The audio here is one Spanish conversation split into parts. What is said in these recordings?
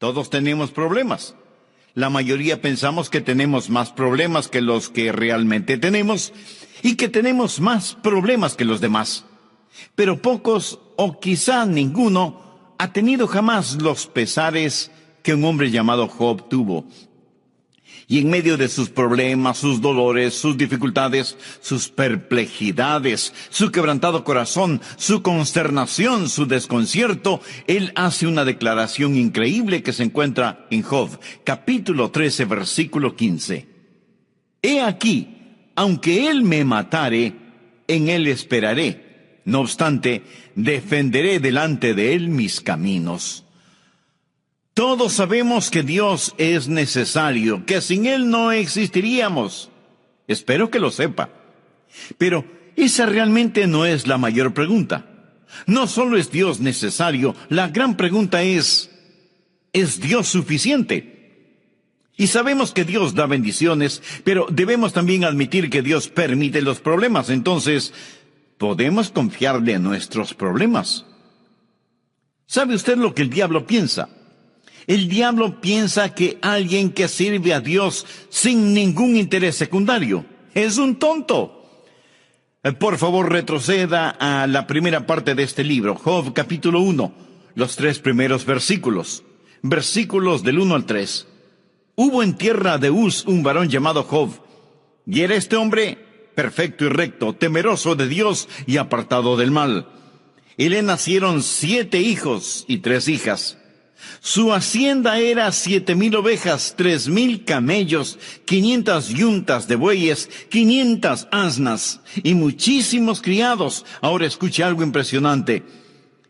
Todos tenemos problemas. La mayoría pensamos que tenemos más problemas que los que realmente tenemos y que tenemos más problemas que los demás. Pero pocos, o quizá ninguno, ha tenido jamás los pesares que un hombre llamado Job tuvo. Y en medio de sus problemas, sus dolores, sus dificultades, sus perplejidades, su quebrantado corazón, su consternación, su desconcierto, él hace una declaración increíble que se encuentra en Job, capítulo 13, versículo 15. He aquí, aunque él me matare, en él esperaré. No obstante, defenderé delante de él mis caminos. Todos sabemos que Dios es necesario, que sin Él no existiríamos. Espero que lo sepa. Pero esa realmente no es la mayor pregunta. No solo es Dios necesario, la gran pregunta ¿es Dios suficiente? Y sabemos que Dios da bendiciones, pero debemos también admitir que Dios permite los problemas. Entonces, ¿podemos confiarle en nuestros problemas? ¿Sabe usted lo que el diablo piensa? El diablo piensa que alguien que sirve a Dios sin ningún interés secundario es un tonto. Por favor, retroceda a la primera parte de este libro, Job capítulo 1, los 3 primeros versículos. Versículos del 1 al 3. Hubo en tierra de Uz un varón llamado Job, y era este hombre perfecto y recto, temeroso de Dios y apartado del mal. Y le nacieron 7 hijos y 3 hijas. Su hacienda era 7,000 ovejas, 3,000 camellos, 500 yuntas de bueyes, 500 asnas y muchísimos criados. Ahora escuche algo impresionante.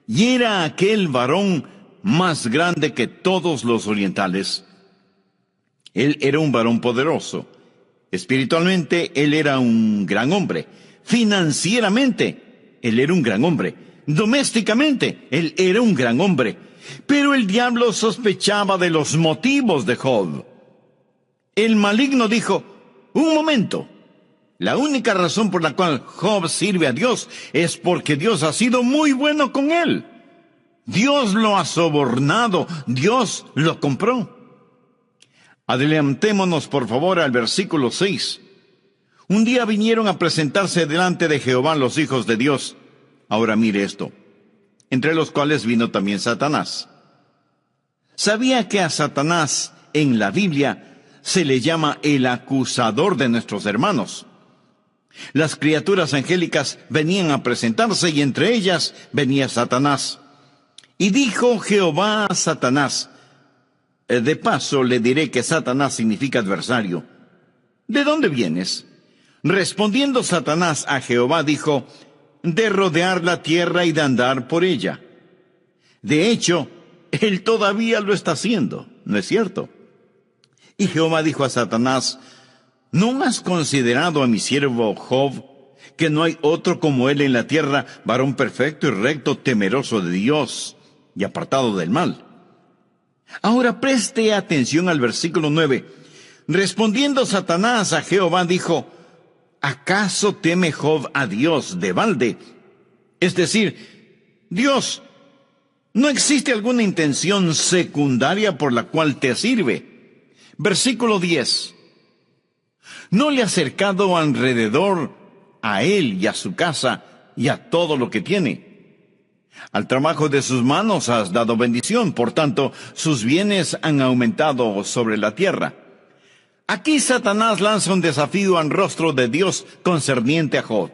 Y era aquel varón más grande que todos los orientales. Él era un varón poderoso. Espiritualmente, él era un gran hombre. Financieramente, él era un gran hombre. Domésticamente, él era un gran hombre. Pero el diablo sospechaba de los motivos de Job. El maligno dijo, un momento, la única razón por la cual Job sirve a Dios es porque Dios ha sido muy bueno con él. Dios lo ha sobornado, Dios lo compró. Adelantémonos por favor al versículo 6. Un día vinieron a presentarse delante de Jehová los hijos de Dios. Ahora mire esto. Entre los cuales vino también Satanás. ¿Sabía que a Satanás en la Biblia se le llama el acusador de nuestros hermanos? Las criaturas angélicas venían a presentarse y entre ellas venía Satanás. Y dijo Jehová a Satanás, de paso le diré que Satanás significa adversario. ¿De dónde vienes? Respondiendo Satanás a Jehová dijo, de rodear la tierra y de andar por ella. De hecho, él todavía lo está haciendo, ¿no es cierto? Y Jehová dijo a Satanás, ¿no has considerado a mi siervo Job, que no hay otro como él en la tierra, varón perfecto y recto, temeroso de Dios y apartado del mal? Ahora preste atención al versículo 9. Respondiendo Satanás a Jehová dijo, ¿acaso teme Job a Dios de balde? Es decir, Dios, ¿no existe alguna intención secundaria por la cual te sirve? Versículo 10. ¿No le has cercado alrededor a él y a su casa y a todo lo que tiene? Al trabajo de sus manos has dado bendición, por tanto, sus bienes han aumentado sobre la tierra. Aquí Satanás lanza un desafío al rostro de Dios concerniente a Job.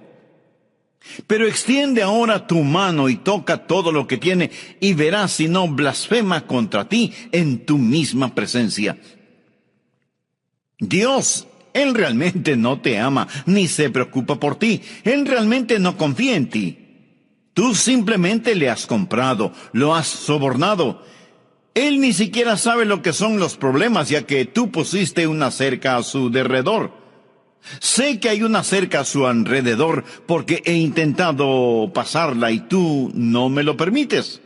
Pero extiende ahora tu mano y toca todo lo que tiene y verás si no blasfema contra ti en tu misma presencia. Dios, Él realmente no te ama ni se preocupa por ti. Él realmente no confía en ti. Tú simplemente le has comprado, lo has sobornado. Él ni siquiera sabe lo que son los problemas, ya que tú pusiste una cerca a su derredor. Sé que hay una cerca a su alrededor porque he intentado pasarla y tú no me lo permites.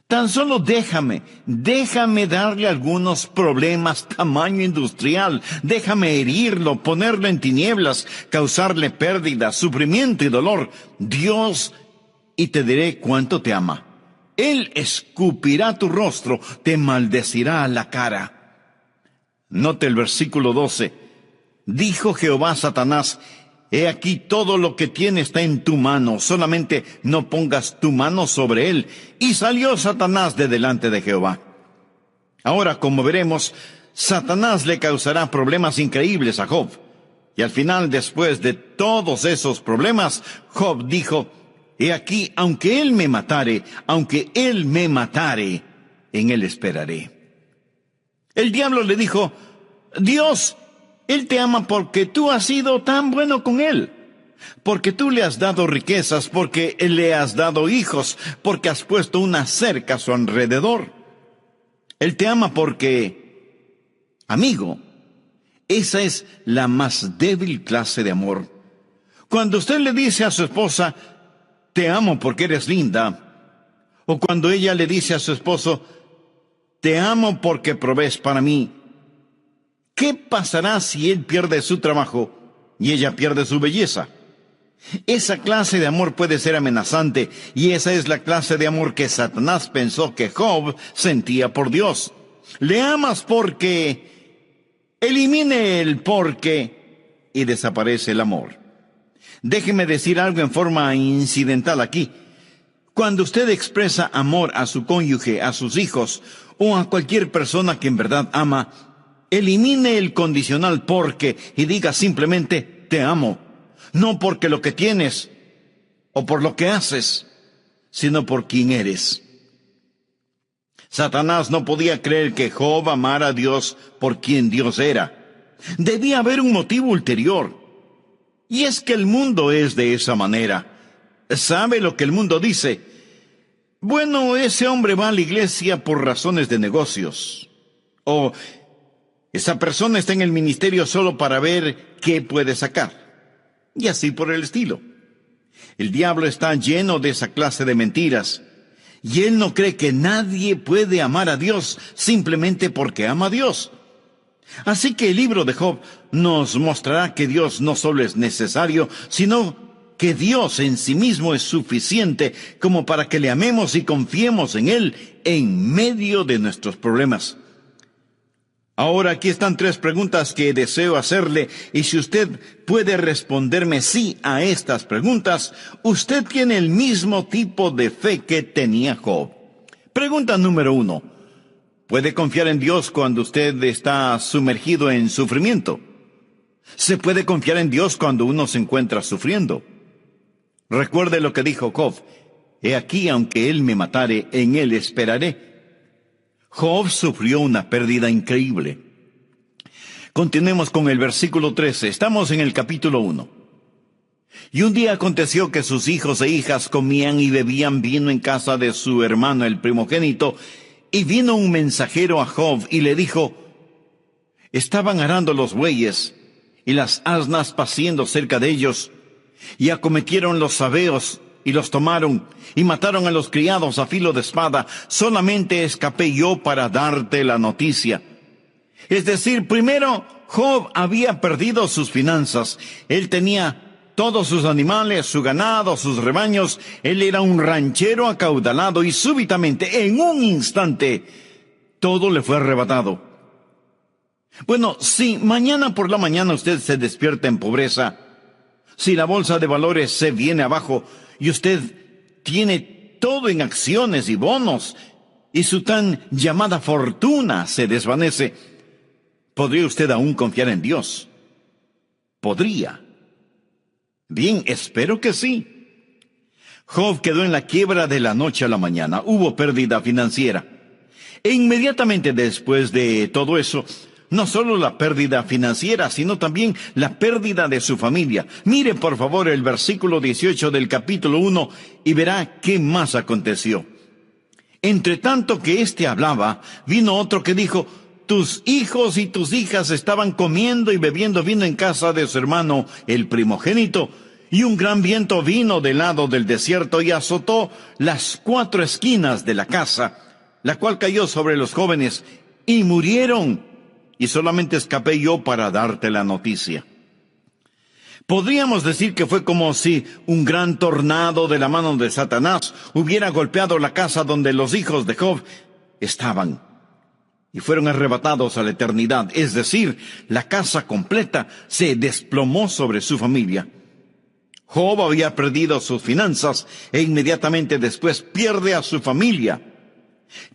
Tan solo déjame darle algunos problemas tamaño industrial. Déjame herirlo, ponerlo en tinieblas, causarle pérdida, sufrimiento y dolor. Dios, y te diré cuánto te ama. Él escupirá tu rostro, te maldecirá la cara. Note el versículo 12. Dijo Jehová a Satanás: he aquí todo lo que tiene está en tu mano, solamente no pongas tu mano sobre él. Y salió Satanás de delante de Jehová. Ahora, como veremos, Satanás le causará problemas increíbles a Job. Y al final, después de todos esos problemas, Job dijo: he aquí, aunque él me matare, en él esperaré. El diablo le dijo: Dios, él te ama porque tú has sido tan bueno con él, porque tú le has dado riquezas, porque le has dado hijos, porque has puesto una cerca a su alrededor. Él te ama porque, amigo, esa es la más débil clase de amor. Cuando usted le dice a su esposa: te amo porque eres linda, o cuando ella le dice a su esposo: te amo porque provees para mí, ¿qué pasará si él pierde su trabajo y ella pierde su belleza? Esa clase de amor puede ser amenazante, y esa es la clase de amor que Satanás pensó que Job sentía por Dios. Le amas porque, elimine el porque y desaparece el amor. Déjeme decir algo en forma incidental aquí. Cuando usted expresa amor a su cónyuge, a sus hijos o a cualquier persona que en verdad ama, elimine el condicional porque y diga simplemente: te amo. No porque lo que tienes o por lo que haces, sino por quien eres. Satanás no podía creer que Job amara a Dios por quien Dios era. Debía haber un motivo ulterior. Y es que el mundo es de esa manera. ¿Sabe lo que el mundo dice? Bueno, ese hombre va a la iglesia por razones de negocios. O esa persona está en el ministerio solo para ver qué puede sacar. Y así por el estilo. El diablo está lleno de esa clase de mentiras. Y él no cree que nadie puede amar a Dios simplemente porque ama a Dios. Así que el libro de Job nos mostrará que Dios no solo es necesario, sino que Dios en sí mismo es suficiente como para que le amemos y confiemos en Él en medio de nuestros problemas. Ahora aquí están 3 preguntas que deseo hacerle, y si usted puede responderme sí a estas preguntas, usted tiene el mismo tipo de fe que tenía Job. Pregunta número 1. ¿Puede confiar en Dios cuando usted está sumergido en sufrimiento? ¿Se puede confiar en Dios cuando uno se encuentra sufriendo? Recuerde lo que dijo Job: he aquí, aunque él me matare, en él esperaré. Job sufrió una pérdida increíble. Continuemos con el versículo 13. Estamos en el capítulo 1. Y un día aconteció que sus hijos e hijas comían y bebían vino en casa de su hermano el primogénito, y vino un mensajero a Job y le dijo: estaban arando los bueyes y las asnas paciendo cerca de ellos, y acometieron los sabeos y los tomaron, y mataron a los criados a filo de espada. Solamente escapé yo para darte la noticia. Es decir, primero, Job había perdido sus finanzas. Él tenía todos sus animales, su ganado, sus rebaños. Él era un ranchero acaudalado, y súbitamente, en un instante, todo le fue arrebatado. Bueno, si mañana por la mañana usted se despierta en pobreza, si la bolsa de valores se viene abajo y usted tiene todo en acciones y bonos, y su tan llamada fortuna se desvanece, ¿podría usted aún confiar en Dios? ¿Podría? Bien, espero que sí. Job quedó en la quiebra de la noche a la mañana. Hubo pérdida financiera. E inmediatamente después de todo eso, no solo la pérdida financiera, sino también la pérdida de su familia. Mire por favor el versículo 18 del capítulo 1 y verá qué más aconteció. Entre tanto que éste hablaba, vino otro que dijo: tus hijos y tus hijas estaban comiendo y bebiendo vino en casa de su hermano el primogénito, y un gran viento vino del lado del desierto y azotó las 4 esquinas de la casa, la cual cayó sobre los jóvenes y murieron. Y solamente escapé yo para darte la noticia. Podríamos decir que fue como si un gran tornado de la mano de Satanás hubiera golpeado la casa donde los hijos de Job estaban y fueron arrebatados a la eternidad. Es decir, la casa completa se desplomó sobre su familia. Job había perdido sus finanzas e inmediatamente después pierde a su familia.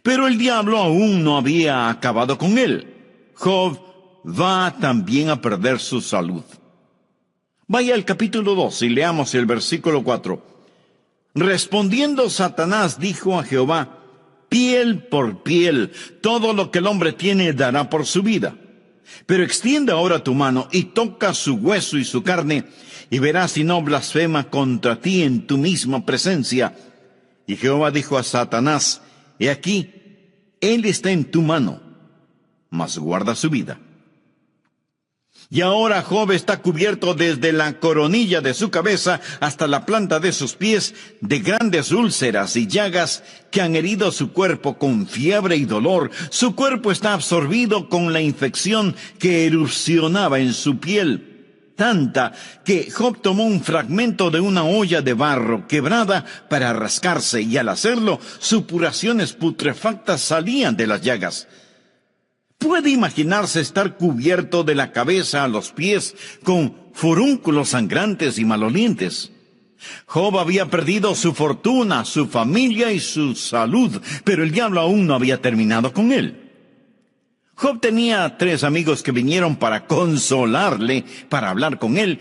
Pero el diablo aún no había acabado con él. Job va también a perder su salud. Vaya al capítulo 2 y leamos el versículo 4. Respondiendo Satanás dijo a Jehová: piel por piel, todo lo que el hombre tiene dará por su vida. Pero extiende ahora tu mano y toca su hueso y su carne, y verás si no blasfema contra ti en tu misma presencia. Y Jehová dijo a Satanás: he aquí, él está en tu mano, mas guarda su vida. Y ahora Job está cubierto desde la coronilla de su cabeza hasta la planta de sus pies de grandes úlceras y llagas que han herido su cuerpo con fiebre y dolor. Su cuerpo está absorbido con la infección que erupcionaba en su piel, tanta que Job tomó un fragmento de una olla de barro quebrada para rascarse, y al hacerlo, supuraciones putrefactas salían de las llagas. ¿Puede imaginarse estar cubierto de la cabeza a los pies con furúnculos sangrantes y malolientes? Job había perdido su fortuna, su familia y su salud, pero el diablo aún no había terminado con él. Job tenía 3 amigos que vinieron para consolarle, para hablar con él,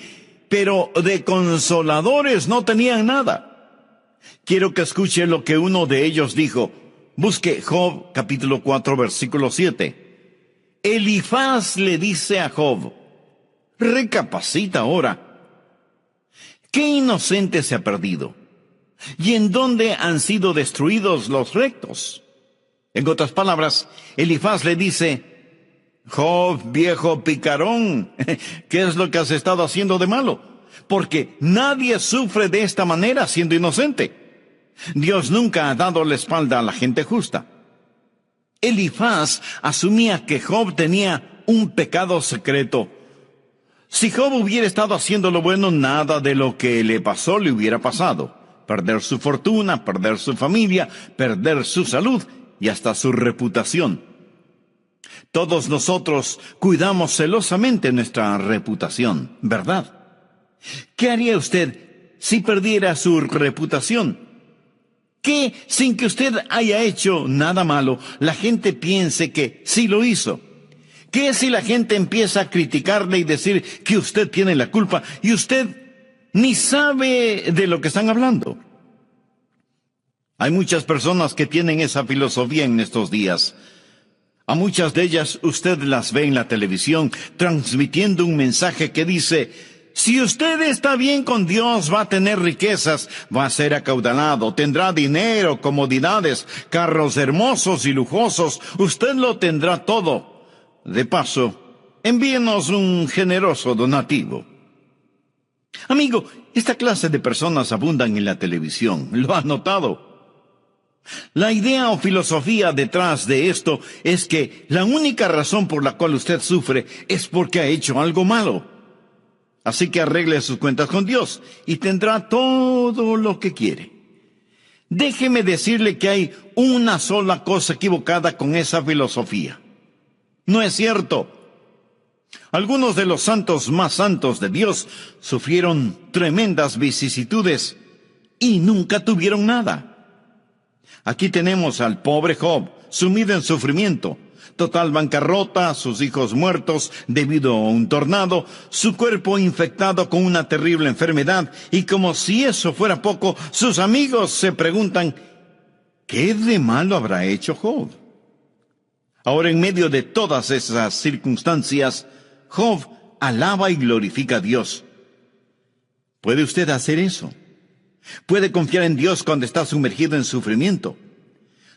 pero de consoladores no tenían nada. Quiero que escuche lo que uno de ellos dijo. Busque Job capítulo 4 versículo 7. Elifaz le dice a Job: recapacita ahora. ¿Qué inocente se ha perdido? ¿Y en dónde han sido destruidos los rectos? En otras palabras, Elifaz le dice: Job, viejo picarón, ¿qué es lo que has estado haciendo de malo? Porque nadie sufre de esta manera siendo inocente. Dios nunca ha dado la espalda a la gente justa. Elifaz asumía que Job tenía un pecado secreto. Si Job hubiera estado haciendo lo bueno, nada de lo que le pasó le hubiera pasado. Perder su fortuna, perder su familia, perder su salud y hasta su reputación. Todos nosotros cuidamos celosamente nuestra reputación, ¿verdad? ¿Qué haría usted si perdiera su reputación? ¿Qué, sin que usted haya hecho nada malo, la gente piense que sí lo hizo? ¿Qué si la gente empieza a criticarle y decir que usted tiene la culpa y usted ni sabe de lo que están hablando? Hay muchas personas que tienen esa filosofía en estos días. A muchas de ellas usted las ve en la televisión transmitiendo un mensaje que dice: si usted está bien con Dios, va a tener riquezas, va a ser acaudalado, tendrá dinero, comodidades, carros hermosos y lujosos, usted lo tendrá todo. De paso, envíenos un generoso donativo. Amigo, esta clase de personas abundan en la televisión, ¿lo ha notado? La idea o filosofía detrás de esto es que la única razón por la cual usted sufre es porque ha hecho algo malo. Así que arregle sus cuentas con Dios y tendrá todo lo que quiere. Déjeme decirle que hay una sola cosa equivocada con esa filosofía. No es cierto. Algunos de los santos más santos de Dios sufrieron tremendas vicisitudes y nunca tuvieron nada. Aquí tenemos al pobre Job, sumido en sufrimiento, total bancarrota, sus hijos muertos debido a un tornado, su cuerpo infectado con una terrible enfermedad, y como si eso fuera poco, sus amigos se preguntan: ¿qué de malo habrá hecho Job? Ahora, en medio de todas esas circunstancias, Job alaba y glorifica a Dios. ¿Puede usted hacer eso? ¿Puede confiar en Dios cuando está sumergido en sufrimiento?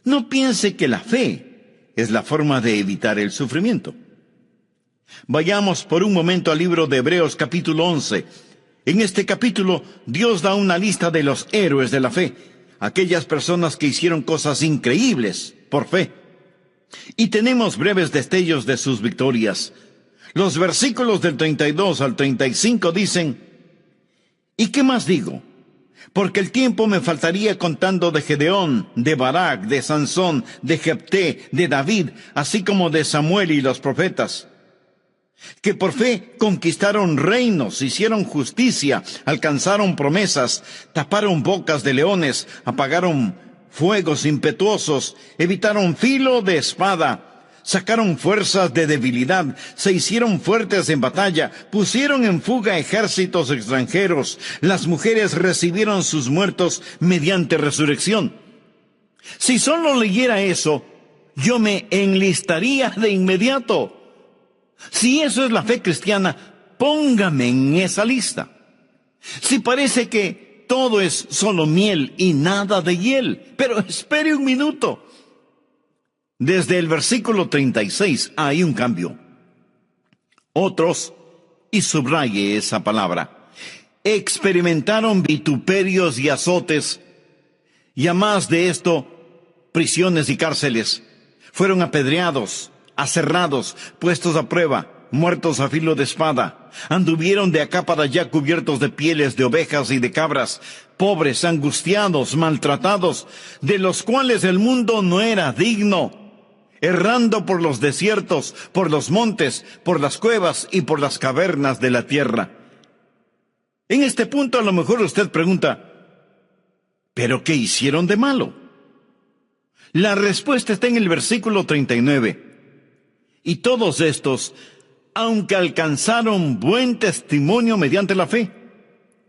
No piense que la fe es la forma de evitar el sufrimiento. Vayamos por un momento al libro de Hebreos capítulo 11. En este capítulo, Dios da una lista de los héroes de la fe, aquellas personas que hicieron cosas increíbles por fe. Y tenemos breves destellos de sus victorias. Los versículos del 32 al 35 dicen: ¿Y qué más digo? Porque el tiempo me faltaría contando de Gedeón, de Barak, de Sansón, de Jefté, de David, así como de Samuel y los profetas, que por fe conquistaron reinos, hicieron justicia, alcanzaron promesas, taparon bocas de leones, apagaron fuegos impetuosos, evitaron filo de espada, sacaron fuerzas de debilidad, se hicieron fuertes en batalla, pusieron en fuga ejércitos extranjeros, las mujeres recibieron sus muertos mediante resurrección. Si solo leyera eso, yo me enlistaría de inmediato. Si eso es la fe cristiana, póngame en esa lista. Si parece que todo es solo miel y nada de hiel, pero espere un minuto. Desde el versículo 36 hay un cambio. Otros, y subraye esa palabra, experimentaron vituperios y azotes, y a más de esto, prisiones y cárceles. Fueron apedreados, aserrados, puestos a prueba, muertos a filo de espada. Anduvieron de acá para allá cubiertos de pieles de ovejas y de cabras, pobres, angustiados, maltratados, de los cuales el mundo no era digno, errando por los desiertos, por los montes, por las cuevas y por las cavernas de la tierra. En este punto a lo mejor usted pregunta, ¿pero qué hicieron de malo? La respuesta está en el versículo 39. Y todos estos, aunque alcanzaron buen testimonio mediante la fe,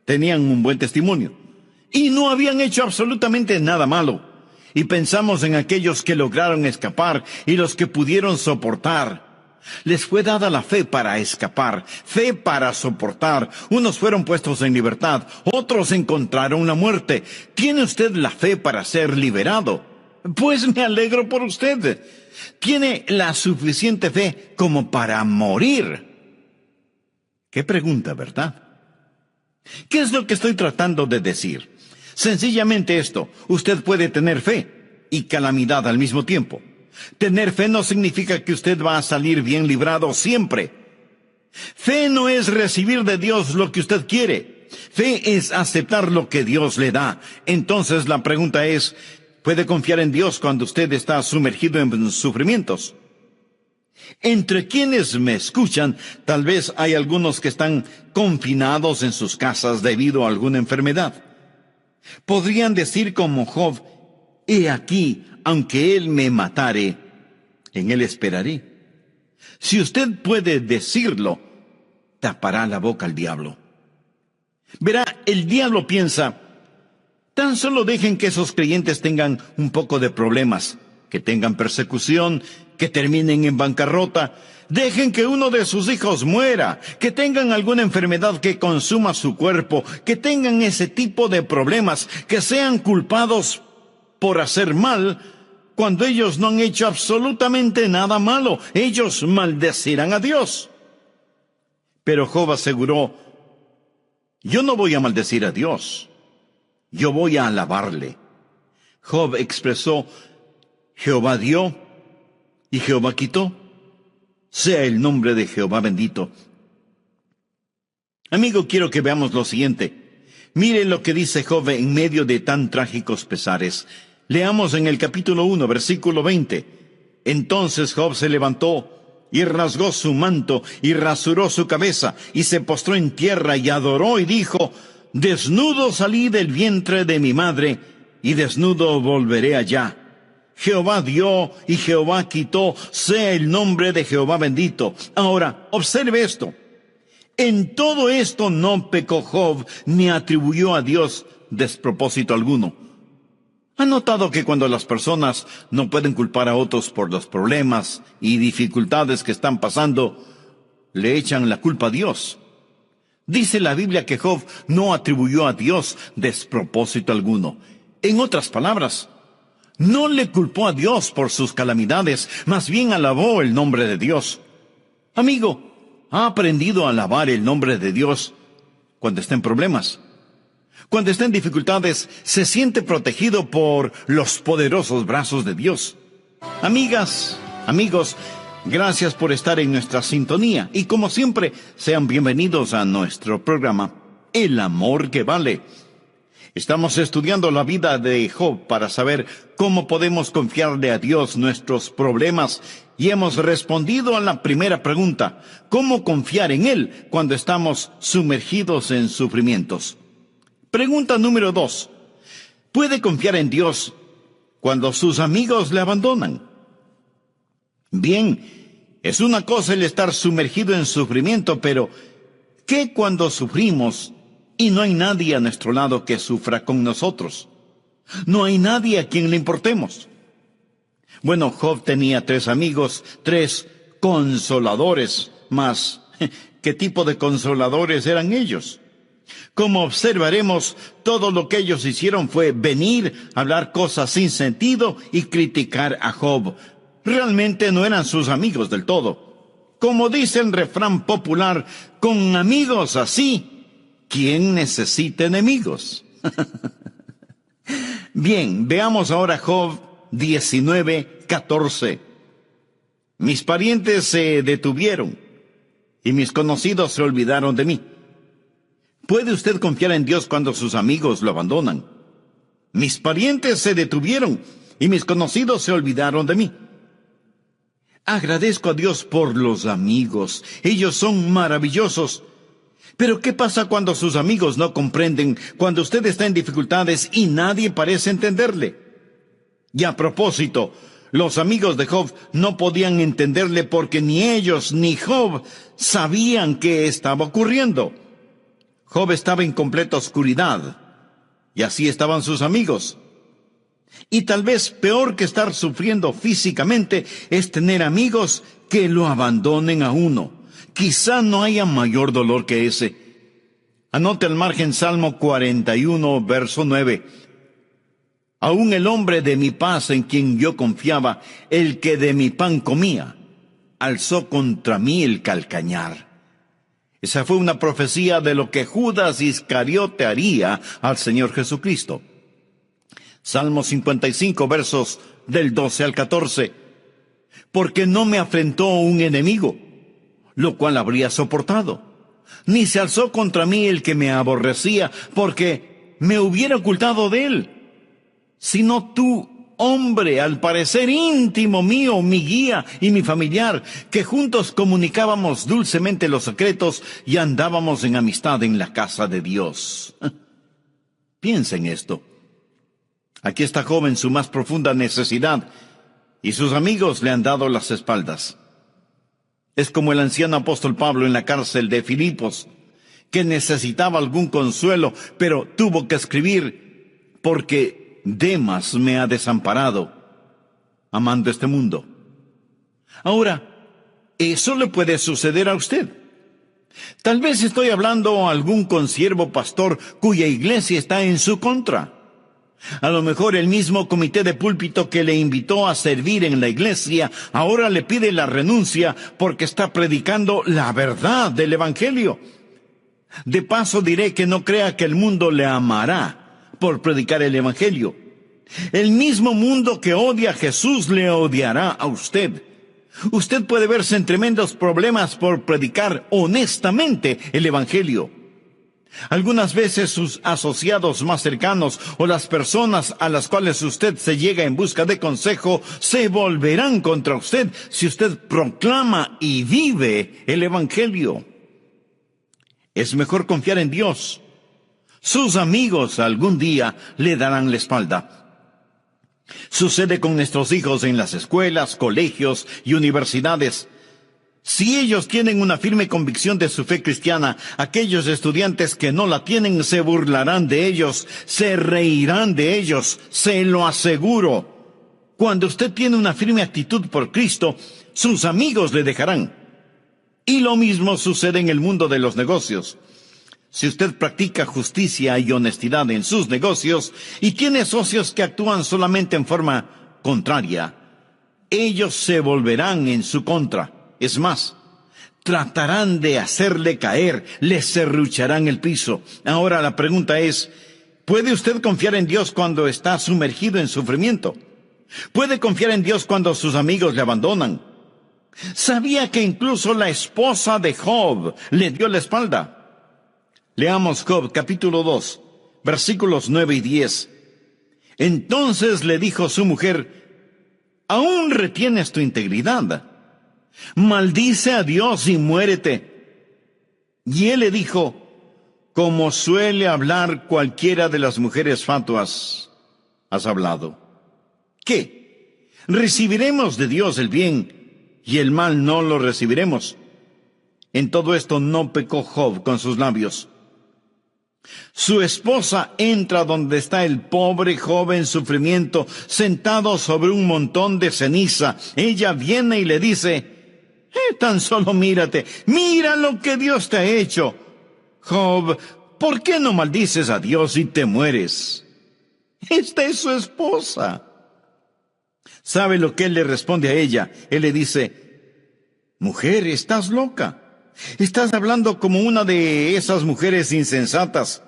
tenían un buen testimonio, y no habían hecho absolutamente nada malo. Y pensamos en aquellos que lograron escapar y los que pudieron soportar. Les fue dada la fe para escapar, fe para soportar. Unos fueron puestos en libertad, otros encontraron la muerte. ¿Tiene usted la fe para ser liberado? Pues me alegro por usted. Tiene la suficiente fe como para morir. Qué pregunta, ¿verdad? ¿Qué es lo que estoy tratando de decir? Sencillamente esto: usted puede tener fe y calamidad al mismo tiempo. Tener fe no significa que usted va a salir bien librado siempre. Fe no es recibir de Dios lo que usted quiere. Fe es aceptar lo que Dios le da. Entonces la pregunta es, ¿puede confiar en Dios cuando usted está sumergido en sufrimientos? Entre quienes me escuchan, tal vez hay algunos que están confinados en sus casas debido a alguna enfermedad. Podrían decir como Job, he aquí, aunque él me matare, en él esperaré. Si usted puede decirlo, tapará la boca al diablo. Verá, el diablo piensa, tan solo dejen que esos creyentes tengan un poco de problemas, que tengan persecución, que terminen en bancarrota, dejen que uno de sus hijos muera, que tengan alguna enfermedad que consuma su cuerpo, que tengan ese tipo de problemas, que sean culpados por hacer mal, cuando ellos no han hecho absolutamente nada malo. Ellos maldecirán a Dios. Pero Job aseguró, yo no voy a maldecir a Dios, yo voy a alabarle. Job expresó, Jehová dio y Jehová quitó. Sea el nombre de Jehová bendito. Amigo, quiero que veamos lo siguiente. Mire lo que dice Job en medio de tan trágicos pesares. Leamos en el capítulo 1, versículo 20. Entonces Job se levantó y rasgó su manto y rasuró su cabeza y se postró en tierra y adoró y dijo, desnudo salí del vientre de mi madre y desnudo volveré allá. Jehová dio y Jehová quitó, sea el nombre de Jehová bendito. Ahora, observe esto. En todo esto no pecó Job, ni atribuyó a Dios despropósito alguno. ¿Ha notado que cuando las personas no pueden culpar a otros por los problemas y dificultades que están pasando, le echan la culpa a Dios? Dice la Biblia que Job no atribuyó a Dios despropósito alguno. En otras palabras, no le culpó a Dios por sus calamidades, más bien alabó el nombre de Dios. Amigo, ¿ha aprendido a alabar el nombre de Dios cuando está en problemas? Cuando está en dificultades, se siente protegido por los poderosos brazos de Dios. Amigas, amigos, gracias por estar en nuestra sintonía y como siempre, sean bienvenidos a nuestro programa. el amor que vale. Estamos estudiando la vida de Job para saber cómo podemos confiarle a Dios nuestros problemas y hemos respondido a la primera pregunta: ¿cómo confiar en Él cuando estamos sumergidos en sufrimientos? Pregunta número 2. ¿Puede confiar en Dios cuando sus amigos le abandonan? Bien, es una cosa el estar sumergido en sufrimiento, pero ¿qué cuando sufrimos y no hay nadie a nuestro lado que sufra con nosotros? No hay nadie a quien le importemos. Bueno, Job tenía 3 amigos, 3 consoladores, mas ¿qué tipo de consoladores eran ellos? Como observaremos, todo lo que ellos hicieron fue venir, hablar cosas sin sentido y criticar a Job. Realmente no eran sus amigos del todo. Como dice el refrán popular, con amigos así, ¿quién necesita enemigos? Bien, veamos ahora Job 19:14. Mis parientes se detuvieron y mis conocidos se olvidaron de mí. ¿Puede usted confiar en Dios cuando sus amigos lo abandonan? Mis parientes se detuvieron y mis conocidos se olvidaron de mí. Agradezco a Dios por los amigos. Ellos son maravillosos. Pero ¿qué pasa cuando sus amigos no comprenden, cuando usted está en dificultades y nadie parece entenderle? Y a propósito, los amigos de Job no podían entenderle porque ni ellos ni Job sabían qué estaba ocurriendo. Job estaba en completa oscuridad, y así estaban sus amigos. Y tal vez peor que estar sufriendo físicamente es tener amigos que lo abandonen a uno. Quizá no haya mayor dolor que ese. Anote al margen Salmo 41, verso 9. Aún el hombre de mi paz en quien yo confiaba, el que de mi pan comía, alzó contra mí el calcañar. Esa fue una profecía de lo que Judas Iscariote haría al Señor Jesucristo. Salmo 55, versos del 12 al 14. Porque no me afrentó un enemigo, lo cual habría soportado. Ni se alzó contra mí el que me aborrecía, porque me hubiera ocultado de él. Sino tú, hombre, al parecer íntimo mío, mi guía y mi familiar, que juntos comunicábamos dulcemente los secretos y andábamos en amistad en la casa de Dios. Piensa en esto. Aquí está Job en su más profunda necesidad, y sus amigos le han dado las espaldas. Es como el anciano apóstol Pablo en la cárcel de Filipos, que necesitaba algún consuelo, pero tuvo que escribir, porque Demas me ha desamparado, amando este mundo. Ahora, eso le puede suceder a usted. Tal vez estoy hablando a algún consiervo pastor cuya iglesia está en su contra. A lo mejor el mismo comité de púlpito que le invitó a servir en la iglesia ahora le pide la renuncia porque está predicando la verdad del Evangelio. De paso diré que no crea que el mundo le amará por predicar el Evangelio. El mismo mundo que odia a Jesús le odiará a usted. Usted puede verse en tremendos problemas por predicar honestamente el Evangelio. Algunas veces sus asociados más cercanos o las personas a las cuales usted se llega en busca de consejo se volverán contra usted si usted proclama y vive el Evangelio. Es mejor confiar en Dios. Sus amigos algún día le darán la espalda. Sucede con nuestros hijos en las escuelas, colegios y universidades. Si ellos tienen una firme convicción de su fe cristiana, aquellos estudiantes que no la tienen se burlarán de ellos, se reirán de ellos, se lo aseguro. Cuando usted tiene una firme actitud por Cristo, sus amigos le dejarán. Y lo mismo sucede en el mundo de los negocios. Si usted practica justicia y honestidad en sus negocios y tiene socios que actúan solamente en forma contraria, ellos se volverán en su contra. Es más, tratarán de hacerle caer, le serrucharán el piso. Ahora la pregunta es, ¿puede usted confiar en Dios cuando está sumergido en sufrimiento? ¿Puede confiar en Dios cuando sus amigos le abandonan? ¿Sabía que incluso la esposa de Job le dio la espalda? Leamos Job capítulo 2, versículos 9 y 10. Entonces le dijo su mujer: ¿aún retienes tu integridad? Maldice a Dios y muérete. Y él le dijo: como suele hablar cualquiera de las mujeres fatuas, has hablado. ¿Qué? ¿Recibiremos de Dios el bien y el mal no lo recibiremos? En todo esto no pecó Job con sus labios. Su esposa entra donde está el pobre Job en sufrimiento, sentado sobre un montón de ceniza. Ella viene y le dice: tan solo mírate, mira lo que Dios te ha hecho. Job, ¿por qué no maldices a Dios y te mueres? Esta es su esposa. ¿Sabe lo que él le responde a ella? Él le dice: mujer, estás loca. Estás hablando como una de esas mujeres insensatas.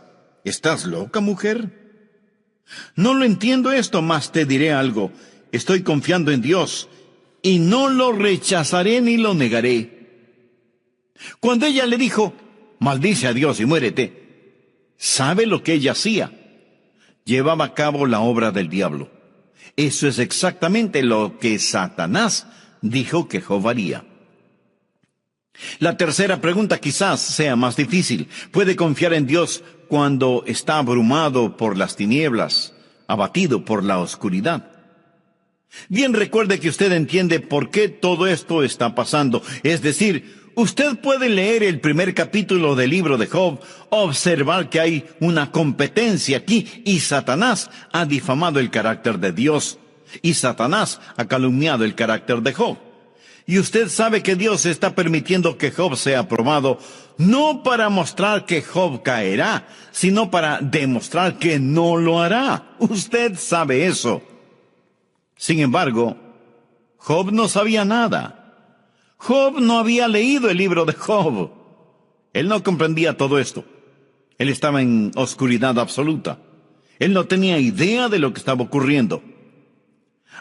¿Estás loca, mujer? No lo entiendo esto, mas te diré algo. Estoy confiando en Dios y no lo rechazaré ni lo negaré. Cuando ella le dijo: maldice a Dios y muérete, ¿sabe lo que ella hacía? Llevaba a cabo la obra del diablo. Eso es exactamente lo que Satanás dijo que Job haría. La tercera pregunta quizás sea más difícil. ¿Puede confiar en Dios cuando está abrumado por las tinieblas, abatido por la oscuridad? Bien, recuerde que usted entiende por qué todo esto está pasando. Es decir, usted puede leer el primer capítulo del libro de Job, observar que hay una competencia aquí, y Satanás ha difamado el carácter de Dios, y Satanás ha calumniado el carácter de Job. Y usted sabe que Dios está permitiendo que Job sea probado, no para mostrar que Job caerá, sino para demostrar que no lo hará. Usted sabe eso. Sin embargo, Job no sabía nada. Job no había leído el libro de Job. Él no comprendía todo esto. Él estaba en oscuridad absoluta. Él no tenía idea de lo que estaba ocurriendo.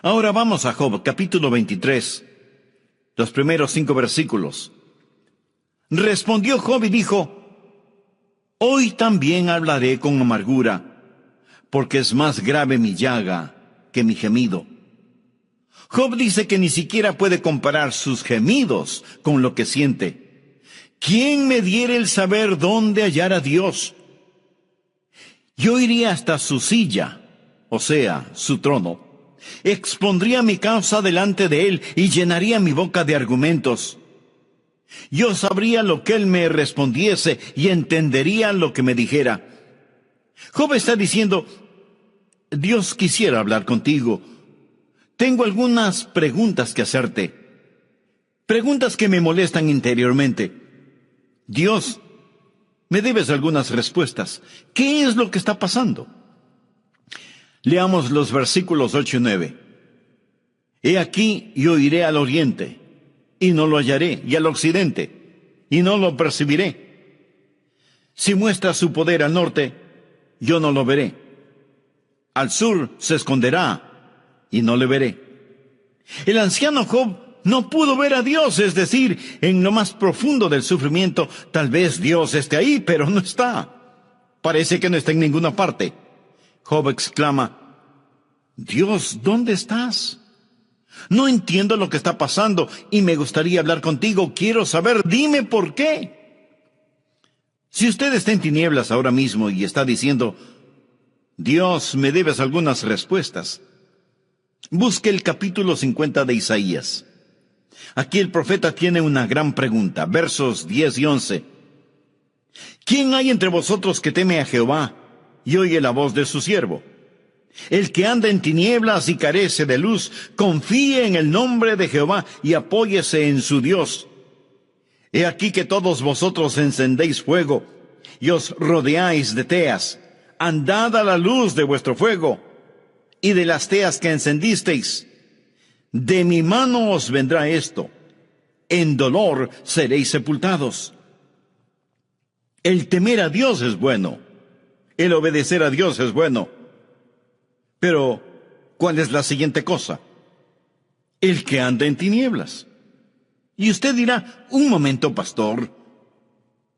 Ahora vamos a Job, capítulo 23, los primeros 5 versículos. Respondió Job y dijo: hoy también hablaré con amargura, porque es más grave mi llaga que mi gemido. Job dice que ni siquiera puede comparar sus gemidos con lo que siente. ¿Quién me diera el saber dónde hallar a Dios? Yo iría hasta su silla, o sea, su trono. Expondría mi causa delante de él y llenaría mi boca de argumentos. Yo sabría lo que él me respondiese y entendería lo que me dijera. Job está diciendo: Dios quisiera hablar contigo. Tengo algunas preguntas que hacerte. Preguntas que me molestan interiormente. Dios, me debes algunas respuestas. ¿Qué es lo que está pasando? Leamos los versículos 8 y 9. He aquí, yo iré al oriente, y no lo hallaré, y al occidente, y no lo percibiré. Si muestra su poder al norte, yo no lo veré. Al sur se esconderá, y no le veré. El anciano Job no pudo ver a Dios, es decir, en lo más profundo del sufrimiento, tal vez Dios esté ahí, pero no está. Parece que no está en ninguna parte. Job exclama: Dios, ¿dónde estás? No entiendo lo que está pasando y me gustaría hablar contigo. Quiero saber, dime por qué. Si usted está en tinieblas ahora mismo y está diciendo: Dios, me debes algunas respuestas, busque el capítulo 50 de Isaías. Aquí el profeta tiene una gran pregunta, versos 10 y 11. ¿Quién hay entre vosotros que teme a Jehová y oye la voz de su siervo? El que anda en tinieblas y carece de luz, confíe en el nombre de Jehová y apóyese en su Dios. He aquí que todos vosotros encendéis fuego y os rodeáis de teas. Andad a la luz de vuestro fuego y de las teas que encendisteis. De mi mano os vendrá esto. En dolor seréis sepultados. El temer a Dios es bueno. El obedecer a Dios es bueno. Pero, ¿cuál es la siguiente cosa? El que anda en tinieblas. Y usted dirá: un momento, pastor,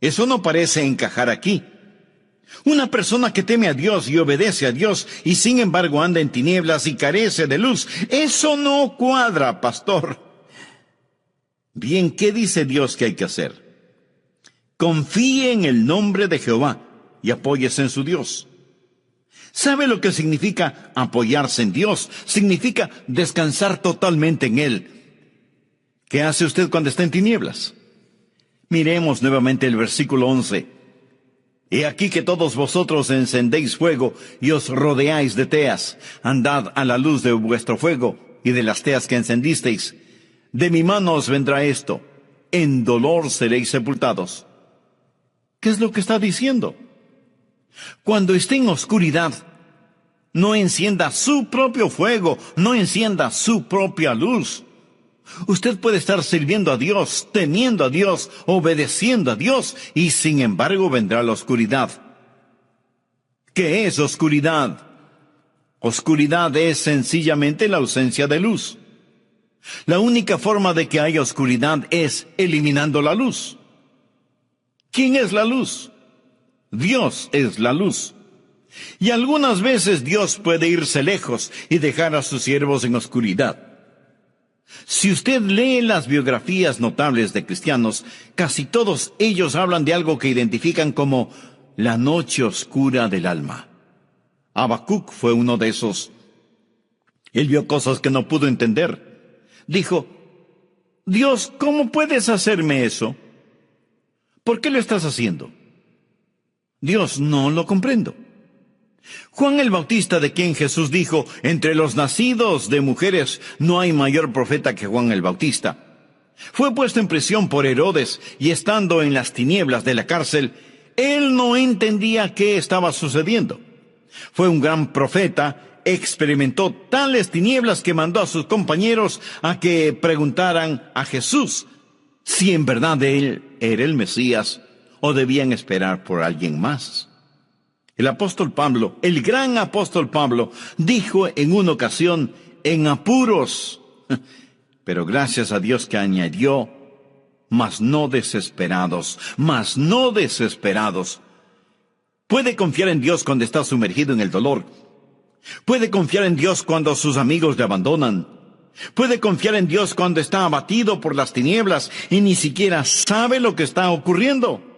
eso no parece encajar aquí. Una persona que teme a Dios y obedece a Dios y sin embargo anda en tinieblas y carece de luz, eso no cuadra, pastor. Bien, ¿qué dice Dios que hay que hacer? Confíe en el nombre de Jehová y apóyese en su Dios. ¿Sabe lo que significa apoyarse en Dios? Significa descansar totalmente en Él. ¿Qué hace usted cuando está en tinieblas? Miremos nuevamente el versículo 11. He aquí que todos vosotros encendéis fuego y os rodeáis de teas. Andad a la luz de vuestro fuego y de las teas que encendisteis. De mi mano os vendrá esto. En dolor seréis sepultados. ¿Qué es lo que está diciendo? Cuando esté en oscuridad, no encienda su propio fuego, no encienda su propia luz. Usted puede estar sirviendo a Dios, temiendo a Dios, obedeciendo a Dios, y sin embargo vendrá la oscuridad. ¿Qué es oscuridad? Oscuridad es sencillamente la ausencia de luz. La única forma de que haya oscuridad es eliminando la luz. ¿Quién es la luz? Dios es la luz. Y algunas veces Dios puede irse lejos y dejar a sus siervos en oscuridad. Si usted lee las biografías notables de cristianos, casi todos ellos hablan de algo que identifican como la noche oscura del alma. Habacuc fue uno de esos. Él vio cosas que no pudo entender. Dijo, Dios, ¿cómo puedes hacerme eso? ¿Por qué lo estás haciendo? Dios, no lo comprendo. Juan el Bautista, de quien Jesús dijo, entre los nacidos de mujeres no hay mayor profeta que Juan el Bautista, fue puesto en prisión por Herodes y estando en las tinieblas de la cárcel, él no entendía qué estaba sucediendo. Fue un gran profeta, experimentó tales tinieblas que mandó a sus compañeros a que preguntaran a Jesús si en verdad él era el Mesías o debían esperar por alguien más. El apóstol Pablo, el gran apóstol Pablo, dijo en una ocasión, en apuros, pero gracias a Dios que añadió, mas no desesperados, mas no desesperados. Puede confiar en Dios cuando está sumergido en el dolor. Puede confiar en Dios cuando sus amigos le abandonan. Puede confiar en Dios cuando está abatido por las tinieblas y ni siquiera sabe lo que está ocurriendo.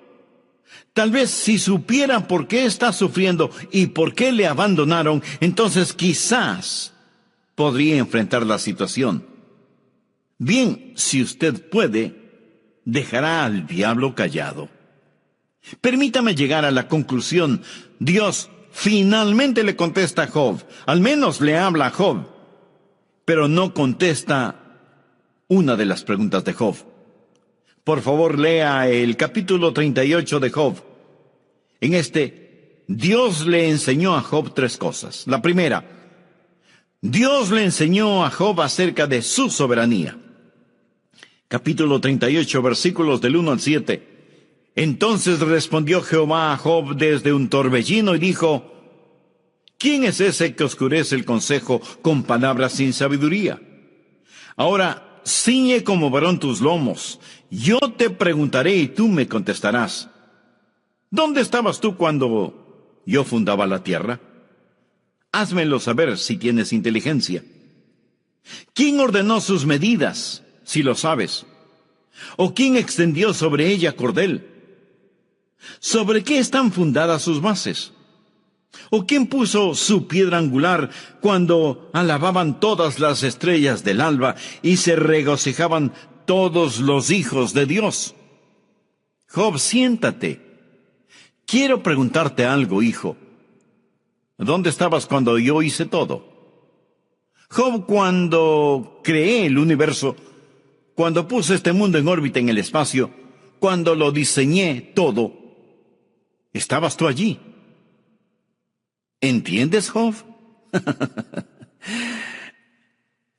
Tal vez si supiera por qué está sufriendo y por qué le abandonaron, entonces quizás podría enfrentar la situación. Bien, si usted puede, dejará al diablo callado. Permítame llegar a la conclusión. Dios finalmente le contesta a Job, al menos le habla a Job, pero no contesta una de las preguntas de Job. Por favor, lea el capítulo 38 de Job. En Dios le enseñó a Job tres cosas. La primera, Dios le enseñó a Job acerca de su soberanía. Capítulo 38, versículos del 1 al 7. Entonces respondió Jehová a Job desde un torbellino y dijo, ¿quién es ese que oscurece el consejo con palabras sin sabiduría? Ahora, ciñe como varón tus lomos. Yo te preguntaré y tú me contestarás. ¿Dónde estabas tú cuando yo fundaba la tierra? Házmelo saber si tienes inteligencia. ¿Quién ordenó sus medidas, si lo sabes? ¿O quién extendió sobre ella cordel? ¿Sobre qué están fundadas sus bases? ¿O quién puso su piedra angular cuando alababan todas las estrellas del alba y se regocijaban todos los hijos de Dios? Job, siéntate. Quiero preguntarte algo, hijo. ¿Dónde estabas cuando yo hice todo? Job, cuando creé el universo, cuando puse este mundo en órbita en el espacio, cuando lo diseñé todo, ¿estabas tú allí? ¿Entiendes, Job?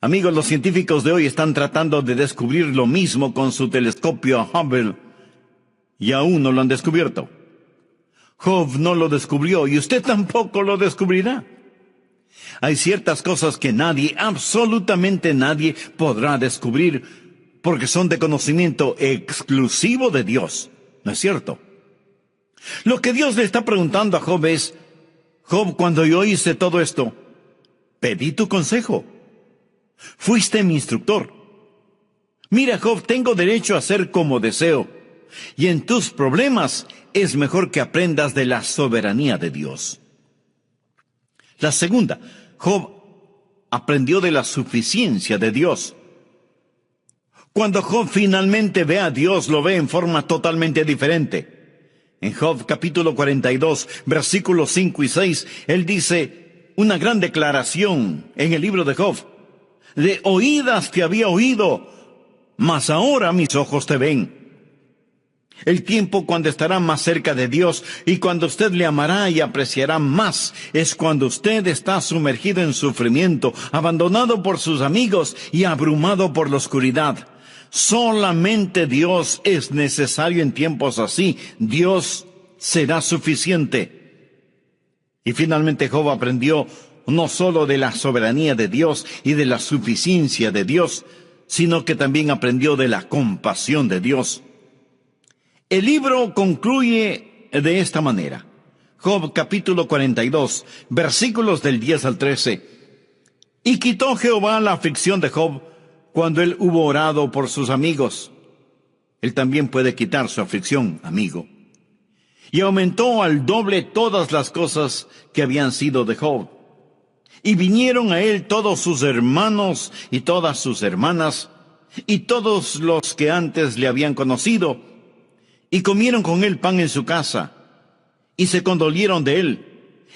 Amigos, los científicos de hoy están tratando de descubrir lo mismo con su telescopio Hubble y aún no lo han descubierto. Job no lo descubrió y usted tampoco lo descubrirá. Hay ciertas cosas que nadie, absolutamente nadie, podrá descubrir porque son de conocimiento exclusivo de Dios. ¿No es cierto? Lo que Dios le está preguntando a Job es: Job, cuando yo hice todo esto, pedí tu consejo. Fuiste mi instructor. Mira, Job, tengo derecho a hacer como deseo. Y en tus problemas es mejor que aprendas de la soberanía de Dios. La segunda, Job aprendió de la suficiencia de Dios. Cuando Job finalmente ve a Dios, lo ve en forma totalmente diferente. En Job capítulo 42, versículos 5 y 6, él dice una gran declaración en el libro de Job: de oídas te había oído, mas ahora mis ojos te ven. El tiempo cuando estará más cerca de Dios y cuando usted le amará y apreciará más es cuando usted está sumergido en sufrimiento, abandonado por sus amigos y abrumado por la oscuridad. Solamente Dios es necesario en tiempos así. Dios será suficiente. Y finalmente Job aprendió no solo de la soberanía de Dios y de la suficiencia de Dios, sino que también aprendió de la compasión de Dios. El libro concluye de esta manera. Job capítulo 42, versículos del 10 al 13. Y quitó Jehová la aflicción de Job cuando él hubo orado por sus amigos. Él también puede quitar su aflicción, amigo. Y aumentó al doble todas las cosas que habían sido de Job. Y vinieron a él todos sus hermanos y todas sus hermanas, y todos los que antes le habían conocido, y comieron con él pan en su casa, y se condolieron de él,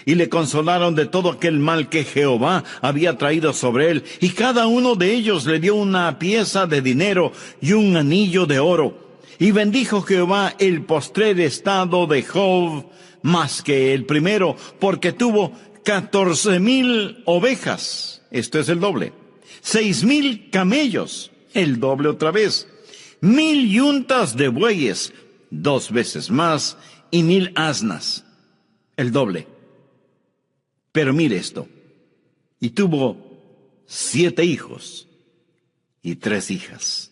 y le consolaron de todo aquel mal que Jehová había traído sobre él, y cada uno de ellos le dio una pieza de dinero y un anillo de oro. Y bendijo Jehová el postrer estado de Job más que el primero, porque tuvo 14,000 ovejas, esto es el doble, 6,000 camellos, el doble otra vez, 1,000 yuntas de bueyes, 2 veces más, y 1,000 asnas, el doble. Pero mire esto, y tuvo 7 hijos y 3 hijas.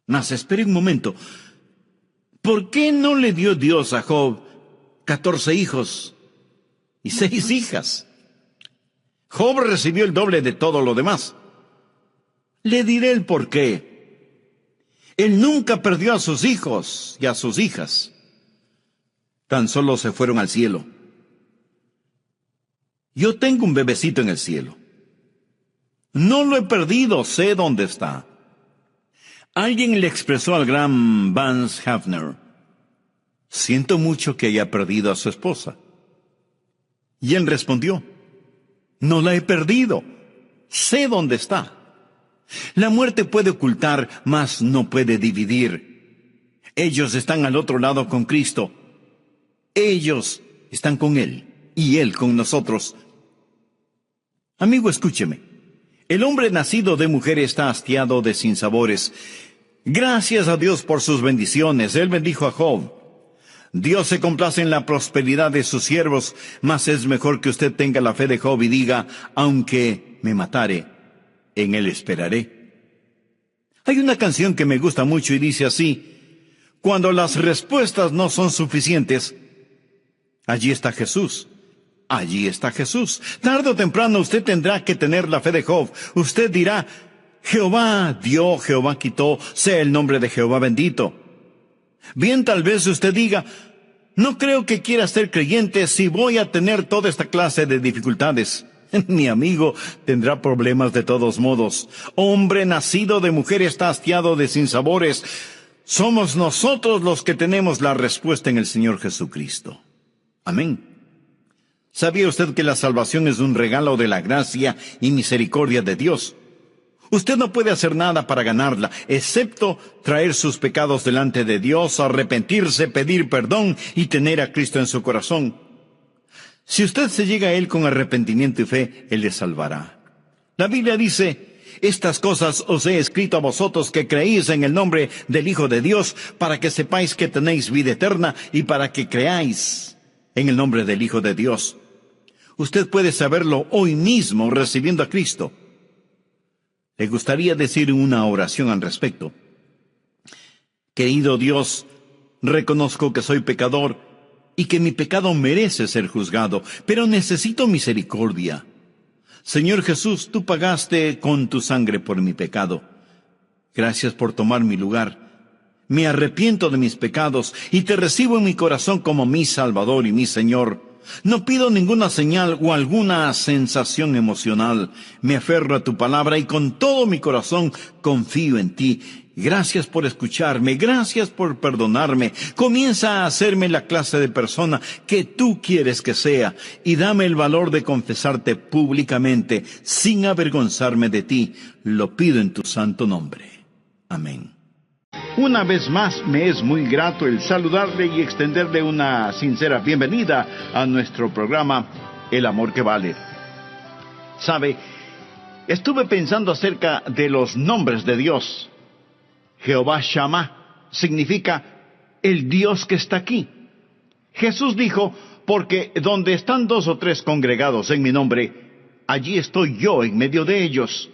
Mas espere un momento, ¿por qué no le dio Dios a Job 14 hijos y 6 hijas? Job recibió el doble de todo lo demás. Le diré el por qué. Él nunca perdió a sus hijos y a sus hijas. Tan solo se fueron al cielo. Yo tengo un bebecito en el cielo. No lo he perdido, sé dónde está. Alguien le expresó al gran Vance Havner: siento mucho que haya perdido a su esposa. Y él respondió: no la he perdido, sé dónde está. La muerte puede ocultar, mas no puede dividir. Ellos están al otro lado con Cristo. Ellos están con Él y Él con nosotros. Amigo, escúcheme. El hombre nacido de mujer está hastiado de sinsabores. Gracias a Dios por sus bendiciones. Él bendijo a Job. Dios se complace en la prosperidad de sus siervos, mas es mejor que usted tenga la fe de Job y diga: aunque me matare, en él esperaré. Hay una canción que me gusta mucho y dice así: cuando las respuestas no son suficientes, allí está Jesús. Allí está Jesús. Tarde o temprano usted tendrá que tener la fe de Job. Usted dirá: Jehová dio, Jehová quitó, sea el nombre de Jehová bendito. Bien, tal vez usted diga: no creo que quiera ser creyente si voy a tener toda esta clase de dificultades. Mi amigo tendrá problemas de todos modos. Hombre nacido de mujer está hastiado de sinsabores. Somos nosotros los que tenemos la respuesta en el Señor Jesucristo. Amén. ¿Sabía usted que la salvación es un regalo de la gracia y misericordia de Dios? Usted no puede hacer nada para ganarla, excepto traer sus pecados delante de Dios, arrepentirse, pedir perdón y tener a Cristo en su corazón. Si usted se llega a Él con arrepentimiento y fe, Él le salvará. La Biblia dice: estas cosas os he escrito a vosotros que creéis en el nombre del Hijo de Dios, para que sepáis que tenéis vida eterna y para que creáis en el nombre del Hijo de Dios. Usted puede saberlo hoy mismo recibiendo a Cristo. ¿Le gustaría decir una oración al respecto? Querido Dios, Reconozco que soy pecador y que mi pecado merece ser juzgado, pero necesito misericordia. Señor Jesús, tú pagaste con tu sangre por mi pecado. Gracias por tomar mi lugar. Me arrepiento de mis pecados y te recibo en mi corazón como mi Salvador y mi Señor. No pido ninguna señal o alguna sensación emocional. Me aferro a tu palabra y con todo mi corazón confío en ti. Gracias por escucharme, gracias por perdonarme. Comienza a hacerme la clase de persona que tú quieres que sea y dame el valor de confesarte públicamente sin avergonzarme de ti. Lo pido en tu santo nombre. Amén. Una vez más, me es muy grato el saludarle y extenderle una sincera bienvenida a nuestro programa El Amor que Vale. Sabe, estuve pensando acerca de los nombres de Dios. Jehová Shammah significa el Dios que está aquí. Jesús dijo, porque donde están 2 o 3 congregados en mi nombre, allí estoy yo en medio de ellos.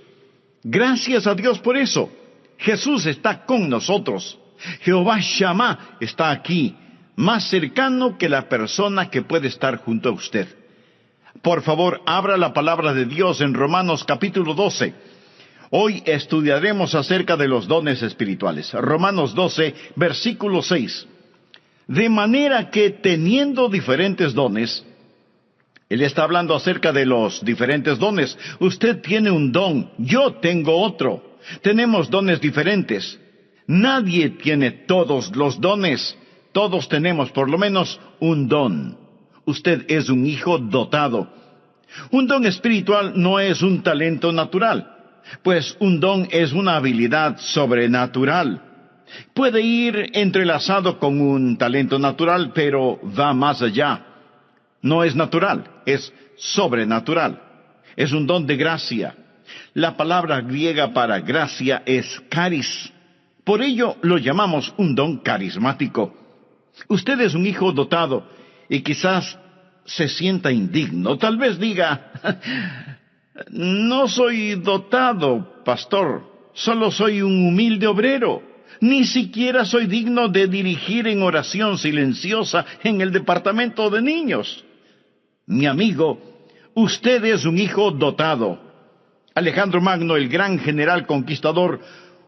Gracias a Dios por eso. Jesús está con nosotros. Jehová Shammah está aquí, más cercano que la persona que puede estar junto a usted. Por favor, abra la palabra de Dios en Romanos capítulo 12. Hoy estudiaremos acerca de los dones espirituales. Romanos 12, versículo 6. De manera que teniendo diferentes dones, él está hablando acerca de los diferentes dones. Usted tiene un don, yo tengo otro. Tenemos dones diferentes. Nadie tiene todos los dones. Todos tenemos por lo menos un don. Usted es un hijo dotado. Un don espiritual no es un talento natural, pues un don es una habilidad sobrenatural. Puede ir entrelazado con un talento natural, pero va más allá. No es natural, es sobrenatural. Es un don de gracia. La palabra griega para gracia es charis. Por ello lo llamamos un don carismático. Usted es un hijo dotado y quizás se sienta indigno. Tal vez diga, no soy dotado, pastor, solo soy un humilde obrero. Ni siquiera soy digno de dirigir en oración silenciosa en el departamento de niños. Mi amigo, usted es un hijo dotado. Alejandro Magno, el gran general conquistador,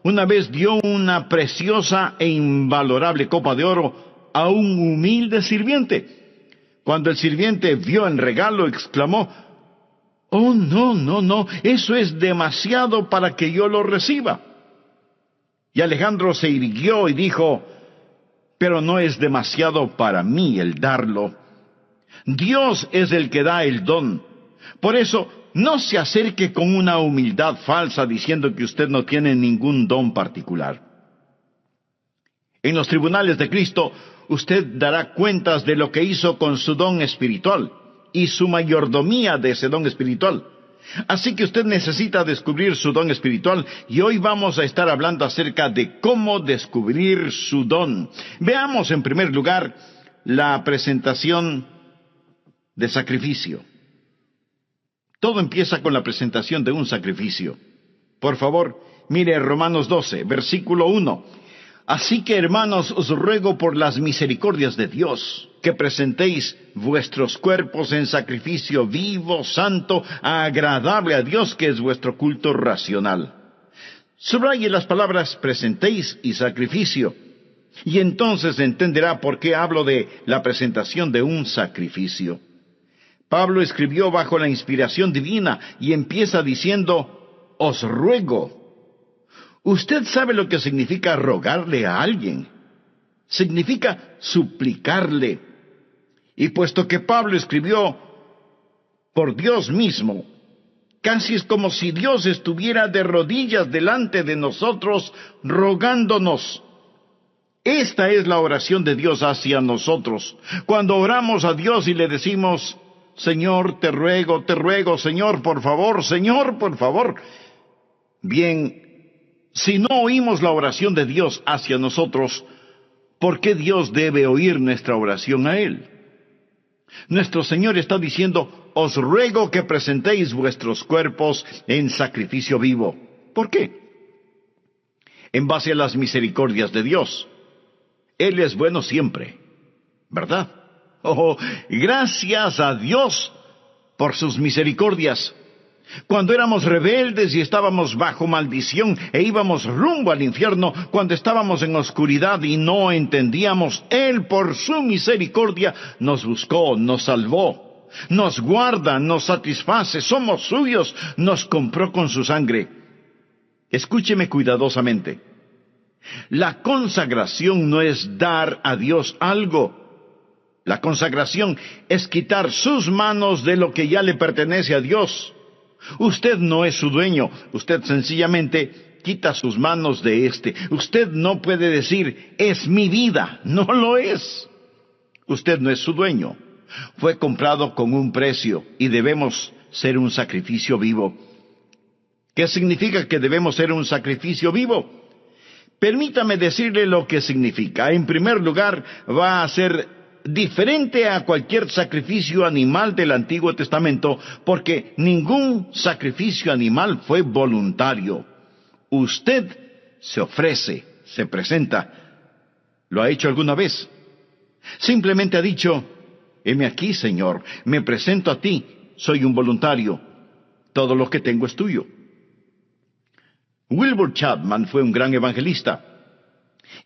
una vez dio una preciosa e invalorable copa de oro a un humilde sirviente. Cuando el sirviente vio el regalo, exclamó, «Oh, no, eso es demasiado para que yo lo reciba». Y Alejandro se irguió y dijo, «Pero no es demasiado para mí el darlo. Dios es el que da el don. Por eso, no se acerque con una humildad falsa diciendo que usted no tiene ningún don particular. En los tribunales de Cristo, usted dará cuentas de lo que hizo con su don espiritual y su mayordomía de ese don espiritual. Así que usted necesita descubrir su don espiritual y hoy vamos a estar hablando acerca de cómo descubrir su don. Veamos en primer lugar la presentación de sacrificio. Todo empieza con la presentación de un sacrificio. Por favor, mire Romanos 12, versículo 1. Así que, hermanos, os ruego por las misericordias de Dios, que presentéis vuestros cuerpos en sacrificio vivo, santo, agradable a Dios, que es vuestro culto racional. Subraye las palabras presentéis y sacrificio, y entonces entenderá por qué hablo de la presentación de un sacrificio. Pablo escribió bajo la inspiración divina y empieza diciendo, os ruego. Usted sabe lo que significa rogarle a alguien. Significa suplicarle. Y puesto que Pablo escribió por Dios mismo, casi es como si Dios estuviera de rodillas delante de nosotros, rogándonos. Esta es la oración de Dios hacia nosotros. Cuando oramos a Dios y le decimos, Señor, te ruego, Señor, por favor. Bien, si no oímos la oración de Dios hacia nosotros, ¿por qué Dios debe oír nuestra oración a Él? Nuestro Señor está diciendo, os ruego que presentéis vuestros cuerpos en sacrificio vivo. ¿Por qué? En base a las misericordias de Dios. Él es bueno siempre, ¿verdad? Oh, gracias a Dios por sus misericordias. Cuando éramos rebeldes y estábamos bajo maldición e íbamos rumbo al infierno, cuando estábamos en oscuridad y no entendíamos, Él por su misericordia nos buscó, nos salvó, nos guarda, nos satisface, somos suyos, nos compró con su sangre. Escúcheme cuidadosamente. La consagración no es dar a Dios algo. La consagración es quitar sus manos de lo que ya le pertenece a Dios. Usted no es su dueño, usted sencillamente quita sus manos de éste. Usted no puede decir, es mi vida, no lo es. Usted no es su dueño. Fue comprado con un precio y debemos ser un sacrificio vivo. ¿Qué significa que debemos ser un sacrificio vivo? Permítame decirle lo que significa. En primer lugar, va a ser diferente a cualquier sacrificio animal del Antiguo Testamento, porque ningún sacrificio animal fue voluntario. Usted se ofrece, se presenta. ¿Lo ha hecho alguna vez? Simplemente ha dicho, heme aquí, Señor, me presento a ti, soy un voluntario, todo lo que tengo es tuyo. Wilbur Chapman fue un gran evangelista,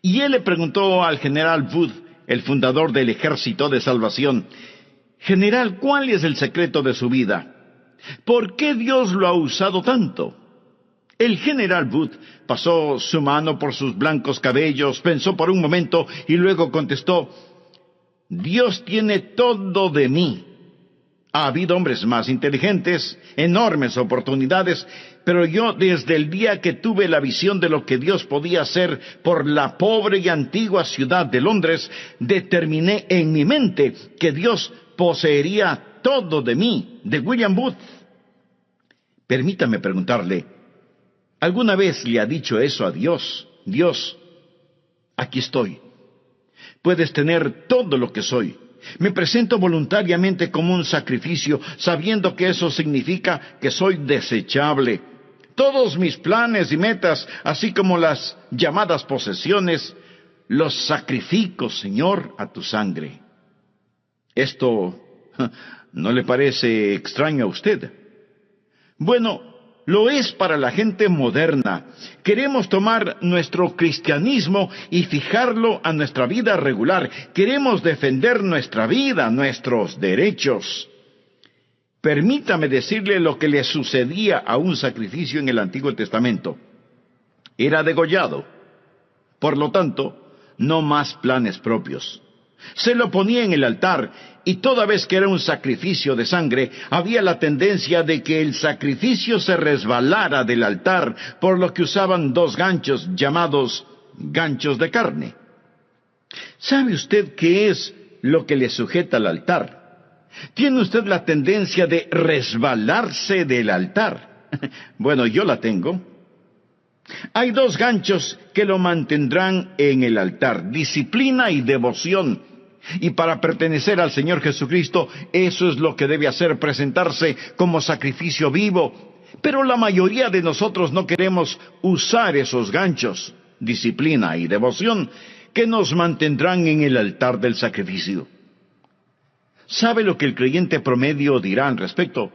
y él le preguntó al general Wood, el fundador del Ejército de Salvación, General, ¿cuál es el secreto de su vida? ¿Por qué Dios lo ha usado tanto? El general Wood pasó su mano por sus blancos cabellos, pensó por un momento y luego contestó, Dios tiene todo de mí. Ha habido hombres más inteligentes, enormes oportunidades, pero yo desde el día que tuve la visión de lo que Dios podía hacer por la pobre y antigua ciudad de Londres, determiné en mi mente que Dios poseería todo de mí, de William Booth. Permítame preguntarle, ¿alguna vez le ha dicho eso a Dios? Dios, aquí estoy. Puedes tener todo lo que soy. Me presento voluntariamente como un sacrificio, sabiendo que eso significa que soy desechable. Todos mis planes y metas, así como las llamadas posesiones, los sacrifico, Señor, a tu sangre. ¿Esto no le parece extraño a usted? Bueno, lo es para la gente moderna. Queremos tomar nuestro cristianismo y fijarlo a nuestra vida regular. Queremos defender nuestra vida, nuestros derechos. Permítame decirle lo que le sucedía a un sacrificio en el Antiguo Testamento. Era degollado. Por lo tanto, no más planes propios. Se lo ponía en el altar, y toda vez que era un sacrificio de sangre, había la tendencia de que el sacrificio se resbalara del altar, por lo que usaban dos ganchos llamados ganchos de carne. ¿Sabe usted qué es lo que le sujeta al altar? ¿Tiene usted la tendencia de resbalarse del altar? Bueno, yo la tengo. Hay dos ganchos que lo mantendrán en el altar, disciplina y devoción. Y para pertenecer al Señor Jesucristo, eso es lo que debe hacer, presentarse como sacrificio vivo. Pero la mayoría de nosotros no queremos usar esos ganchos, disciplina y devoción, que nos mantendrán en el altar del sacrificio. ¿Sabe lo que el creyente promedio dirá al respecto?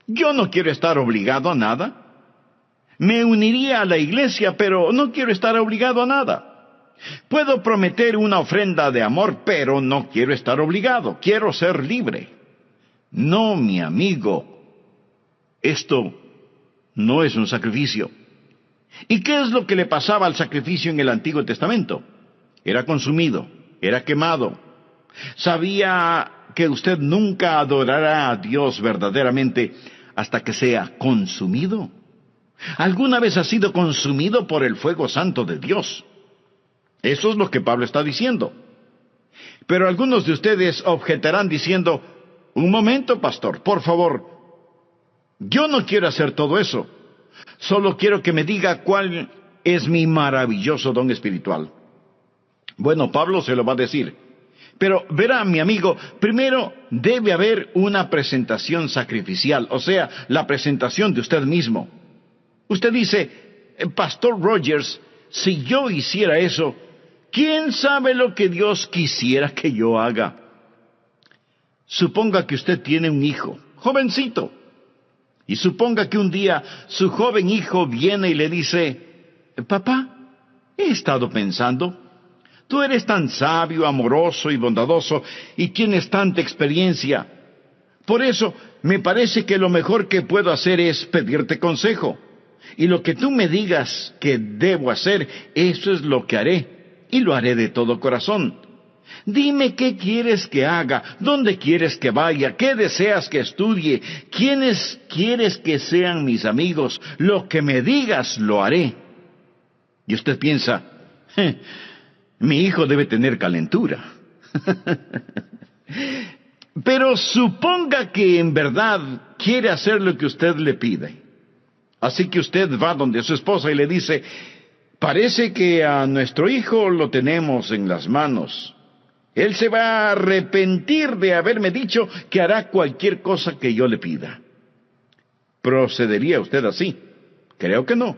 Yo no quiero estar obligado a nada. Me uniría a la iglesia, pero no quiero estar obligado a nada. Puedo prometer una ofrenda de amor, pero no quiero estar obligado. Quiero ser libre. No, mi amigo. Esto no es un sacrificio. ¿Y qué es lo que le pasaba al sacrificio en el Antiguo Testamento? Era consumido, era quemado. ¿Sabía que usted nunca adorará a Dios verdaderamente hasta que sea consumido? ¿Alguna vez ha sido consumido por el fuego santo de Dios? Eso es lo que Pablo está diciendo. Pero algunos de ustedes objetarán diciendo, un momento, pastor, por favor, yo no quiero hacer todo eso. Solo quiero que me diga cuál es mi maravilloso don espiritual. Bueno, Pablo se lo va a decir. Pero verá, mi amigo, primero debe haber una presentación sacrificial, o sea, la presentación de usted mismo. Usted dice, Pastor Rogers, si yo hiciera eso, ¿Quién sabe lo que Dios quisiera que yo haga? Suponga que usted tiene un hijo, jovencito, y suponga que un día su joven hijo viene y le dice, papá, he estado pensando, tú eres tan sabio, amoroso y bondadoso, y tienes tanta experiencia. Por eso, me parece que lo mejor que puedo hacer es pedirte consejo. Y lo que tú me digas que debo hacer, eso es lo que haré, y lo haré de todo corazón. Dime qué quieres que haga, dónde quieres que vaya, qué deseas que estudie, quiénes quieres que sean mis amigos. Lo que me digas, lo haré. Y usted piensa, mi hijo debe tener calentura. Pero suponga que en verdad quiere hacer lo que usted le pide. Así que usted va donde su esposa y le dice, parece que a nuestro hijo lo tenemos en las manos. Él se va a arrepentir de haberme dicho que hará cualquier cosa que yo le pida. ¿Procedería usted así? Creo que no.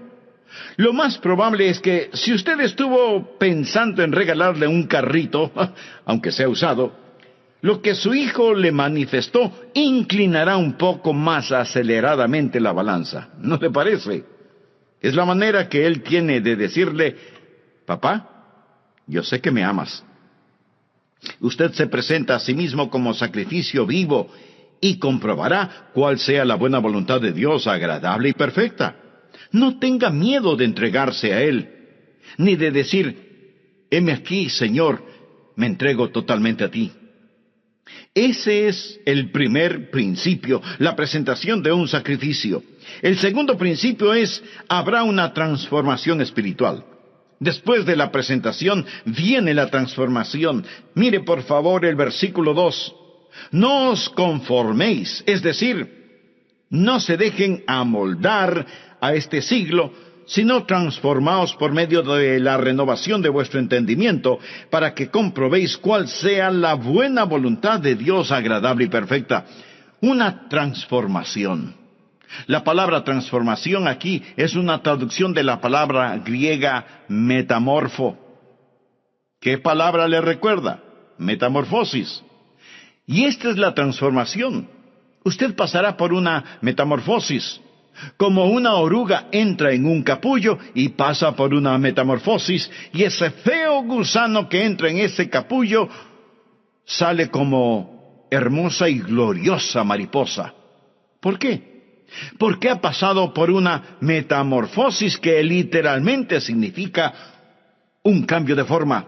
Lo más probable es que si usted estuvo pensando en regalarle un carrito, aunque sea usado, lo que su hijo le manifestó inclinará un poco más aceleradamente la balanza. ¿No le parece? Es la manera que él tiene de decirle, papá, yo sé que me amas. Usted se presenta a sí mismo como sacrificio vivo y comprobará cuál sea la buena voluntad de Dios, agradable y perfecta. No tenga miedo de entregarse a Él, ni de decir, heme aquí, Señor, me entrego totalmente a ti. Ese es el primer principio, la presentación de un sacrificio. El segundo principio es, habrá una transformación espiritual. Después de la presentación viene la transformación. Mire por favor el versículo 2. No os conforméis, es decir, no se dejen amoldar a este siglo, sino transformaos por medio de la renovación de vuestro entendimiento, para que comprobéis cuál sea la buena voluntad de Dios agradable y perfecta. Una transformación. La palabra transformación aquí es una traducción de la palabra griega metamorfo. ¿Qué palabra le recuerda? Metamorfosis. Y esta es la transformación. Usted pasará por una metamorfosis. Como una oruga entra en un capullo y pasa por una metamorfosis, y ese feo gusano que entra en ese capullo sale como hermosa y gloriosa mariposa. ¿Por qué? Porque ha pasado por una metamorfosis que literalmente significa un cambio de forma.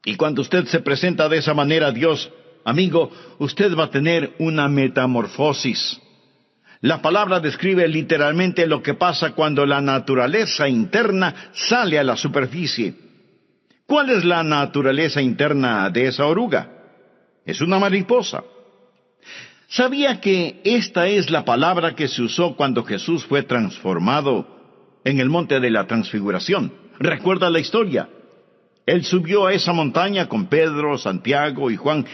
Y cuando usted se presenta de esa manera a Dios, amigo, usted va a tener una metamorfosis. La palabra describe literalmente lo que pasa cuando la naturaleza interna sale a la superficie. ¿Cuál es la naturaleza interna de esa oruga? Es una mariposa. ¿Sabía que esta es la palabra que se usó cuando Jesús fue transformado en el monte de la transfiguración? ¿Recuerda la historia? Él subió a esa montaña con Pedro, Santiago y Juan,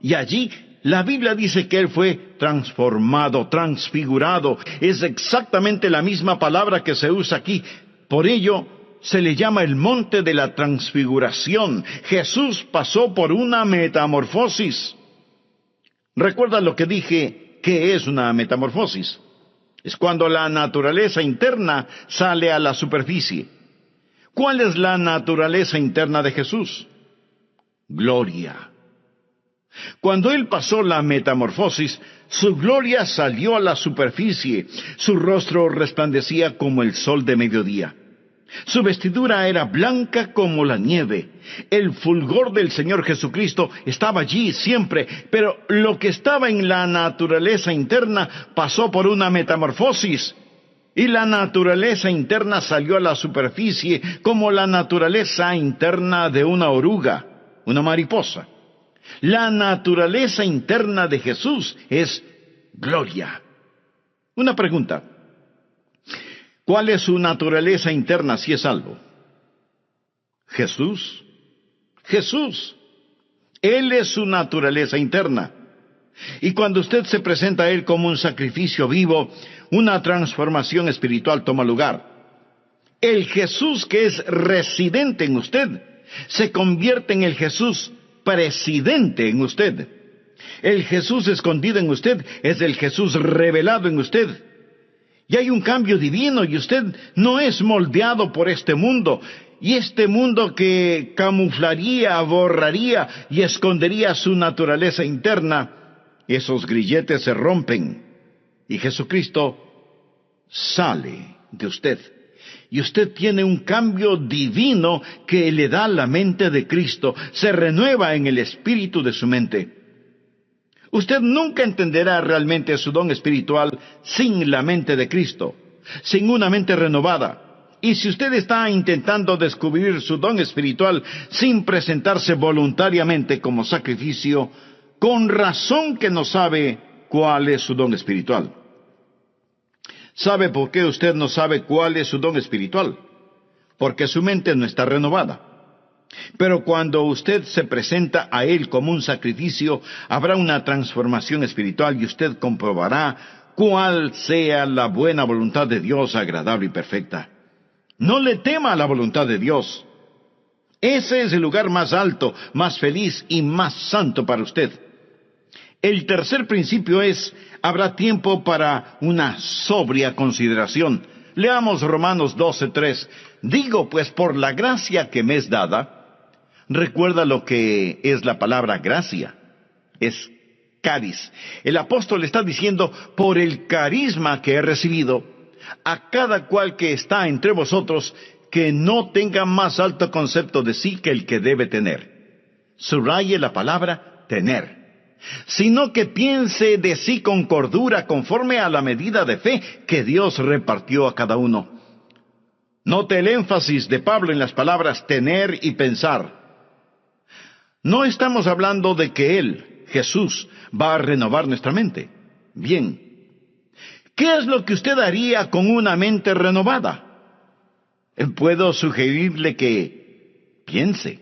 y allí la Biblia dice que él fue transformado, transfigurado. Es exactamente la misma palabra que se usa aquí. Por ello, se le llama el monte de la transfiguración. Jesús pasó por una metamorfosis. ¿Recuerda lo que dije? ¿Qué es una metamorfosis? Es cuando la naturaleza interna sale a la superficie. ¿Cuál es la naturaleza interna de Jesús? Gloria. Cuando Él pasó la metamorfosis, su gloria salió a la superficie. Su rostro resplandecía como el sol de mediodía. Su vestidura era blanca como la nieve. El fulgor del Señor Jesucristo estaba allí siempre, pero lo que estaba en la naturaleza interna pasó por una metamorfosis. Y la naturaleza interna salió a la superficie como la naturaleza interna de una oruga, una mariposa. La naturaleza interna de Jesús es gloria. Una pregunta. ¿Cuál es su naturaleza interna si es salvo? Jesús. Jesús. Él es su naturaleza interna. Y cuando usted se presenta a Él como un sacrificio vivo, una transformación espiritual toma lugar. El Jesús que es residente en usted se convierte en el Jesús presidente en usted. El Jesús escondido en usted es el Jesús revelado en usted. Y hay un cambio divino y usted no es moldeado por este mundo. Y este mundo que camuflaría, borraría y escondería su naturaleza interna, esos grilletes se rompen y Jesucristo sale de usted. Y usted tiene un cambio divino que le da la mente de Cristo, se renueva en el espíritu de su mente. Usted nunca entenderá realmente su don espiritual sin la mente de Cristo, sin una mente renovada. Y si usted está intentando descubrir su don espiritual sin presentarse voluntariamente como sacrificio, con razón que no sabe cuál es su don espiritual. ¿Sabe por qué usted no sabe cuál es su don espiritual? Porque su mente no está renovada. Pero cuando usted se presenta a Él como un sacrificio, habrá una transformación espiritual y usted comprobará cuál sea la buena voluntad de Dios, agradable y perfecta. No le tema a la voluntad de Dios. Ese es el lugar más alto, más feliz y más santo para usted. El tercer principio es, habrá tiempo para una sobria consideración. Leamos Romanos 12:3. Digo pues, por la gracia que me es dada. Recuerda lo que es la palabra gracia. Es caris. El apóstol está diciendo, por el carisma que he recibido, a cada cual que está entre vosotros, que no tenga más alto concepto de sí que el que debe tener. Subraye la palabra tener. Sino que piense de sí con cordura, conforme a la medida de fe que Dios repartió a cada uno. Note el énfasis de Pablo en las palabras tener y pensar. No estamos hablando de que Él, Jesús, va a renovar nuestra mente. Bien. ¿Qué es lo que usted haría con una mente renovada? Puedo sugerirle que piense.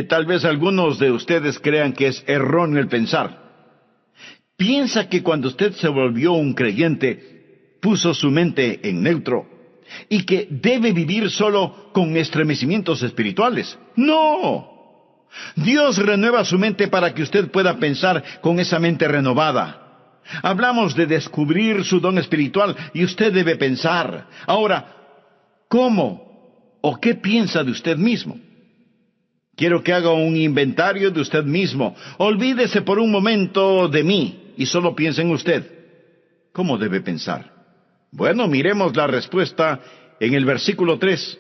Tal vez algunos de ustedes crean que es erróneo el pensar. Piensa que cuando usted se volvió un creyente, puso su mente en neutro y que debe vivir solo con estremecimientos espirituales. ¡No! Dios renueva su mente para que usted pueda pensar con esa mente renovada. Hablamos de descubrir su don espiritual y usted debe pensar. Ahora, ¿cómo o qué piensa de usted mismo? Quiero que haga un inventario de usted mismo. Olvídese por un momento de mí y solo piense en usted. ¿Cómo debe pensar? Bueno, miremos la respuesta en el versículo 3.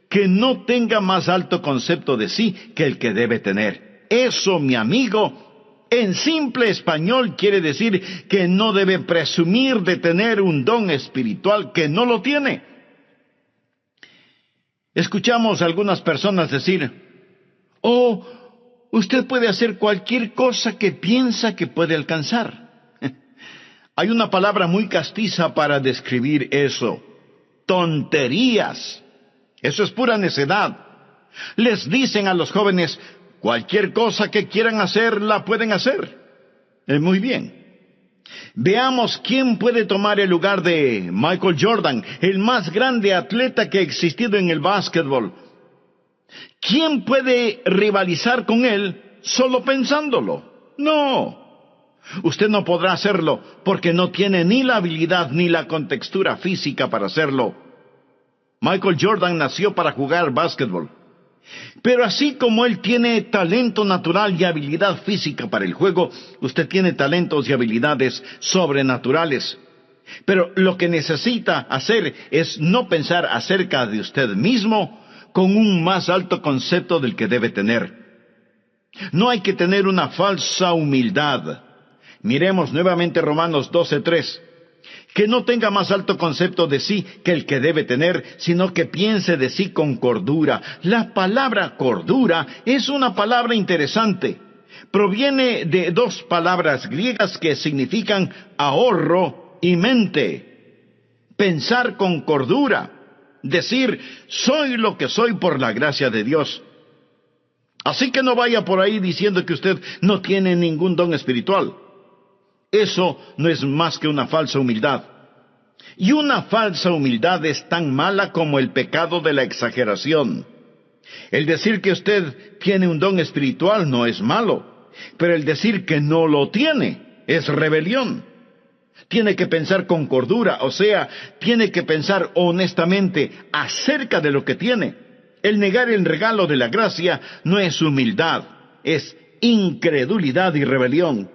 Que no tenga más alto concepto de sí que el que debe tener. Eso, mi amigo, en simple español quiere decir que no debe presumir de tener un don espiritual que no lo tiene. Escuchamos a algunas personas decir, oh, usted puede hacer cualquier cosa que piensa que puede alcanzar. Hay una palabra muy castiza para describir eso. Tonterías. Eso es pura necedad. Les dicen a los jóvenes, cualquier cosa que quieran hacer, la pueden hacer. Muy bien. Veamos quién puede tomar el lugar de Michael Jordan, el más grande atleta que ha existido en el básquetbol. ¿Quién puede rivalizar con él solo pensándolo? No. Usted no podrá hacerlo porque no tiene ni la habilidad ni la contextura física para hacerlo. Michael Jordan nació para jugar básquetbol. Pero así como él tiene talento natural y habilidad física para el juego, usted tiene talentos y habilidades sobrenaturales. Pero lo que necesita hacer es no pensar acerca de usted mismo con un más alto concepto del que debe tener. No hay que tener una falsa humildad. Miremos nuevamente Romanos 12:3. Que no tenga más alto concepto de sí que el que debe tener, sino que piense de sí con cordura. La palabra cordura es una palabra interesante. Proviene de dos palabras griegas que significan ahorro y mente. Pensar con cordura. Decir, soy lo que soy por la gracia de Dios. Así que no vaya por ahí diciendo que usted no tiene ningún don espiritual. Eso no es más que una falsa humildad. Y una falsa humildad es tan mala como el pecado de la exageración. El decir que usted tiene un don espiritual no es malo, pero el decir que no lo tiene es rebelión. Tiene que pensar con cordura, o sea, tiene que pensar honestamente acerca de lo que tiene. El negar el regalo de la gracia no es humildad, es incredulidad y rebelión.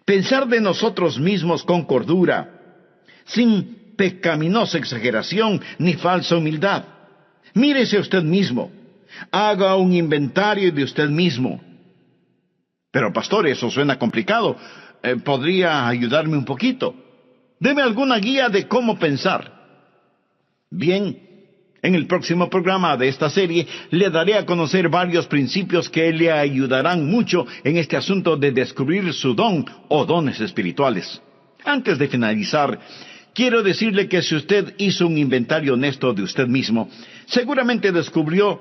Pensar de nosotros mismos con cordura, sin pecaminosa exageración ni falsa humildad. Mírese a usted mismo, haga un inventario de usted mismo. Pero pastor, eso suena complicado. ¿Podría ayudarme un poquito? Deme alguna guía de cómo pensar. Bien, en el próximo programa de esta serie le daré a conocer varios principios que le ayudarán mucho en este asunto de descubrir su don o dones espirituales. Antes de finalizar, quiero decirle que si usted hizo un inventario honesto de usted mismo, seguramente descubrió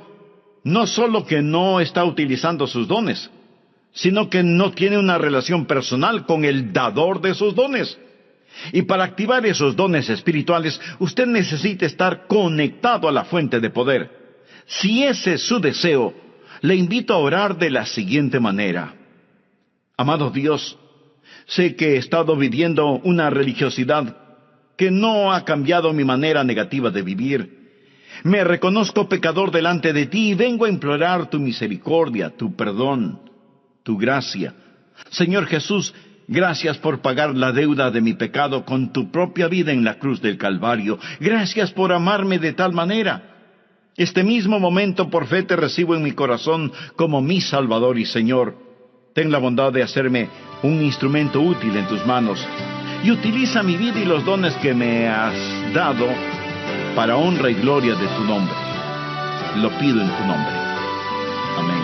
no solo que no está utilizando sus dones, sino que no tiene una relación personal con el dador de sus dones. Y para activar esos dones espirituales, usted necesita estar conectado a la fuente de poder. Si ese es su deseo, le invito a orar de la siguiente manera. Amado Dios, sé que he estado viviendo una religiosidad que no ha cambiado mi manera negativa de vivir. Me reconozco pecador delante de ti y vengo a implorar tu misericordia, tu perdón, tu gracia. Señor Jesús, gracias por pagar la deuda de mi pecado con tu propia vida en la cruz del Calvario. Gracias por amarme de tal manera. Este mismo momento por fe te recibo en mi corazón como mi Salvador y Señor. Ten la bondad de hacerme un instrumento útil en tus manos y utiliza mi vida y los dones que me has dado para honra y gloria de tu nombre. Lo pido en tu nombre. Amén.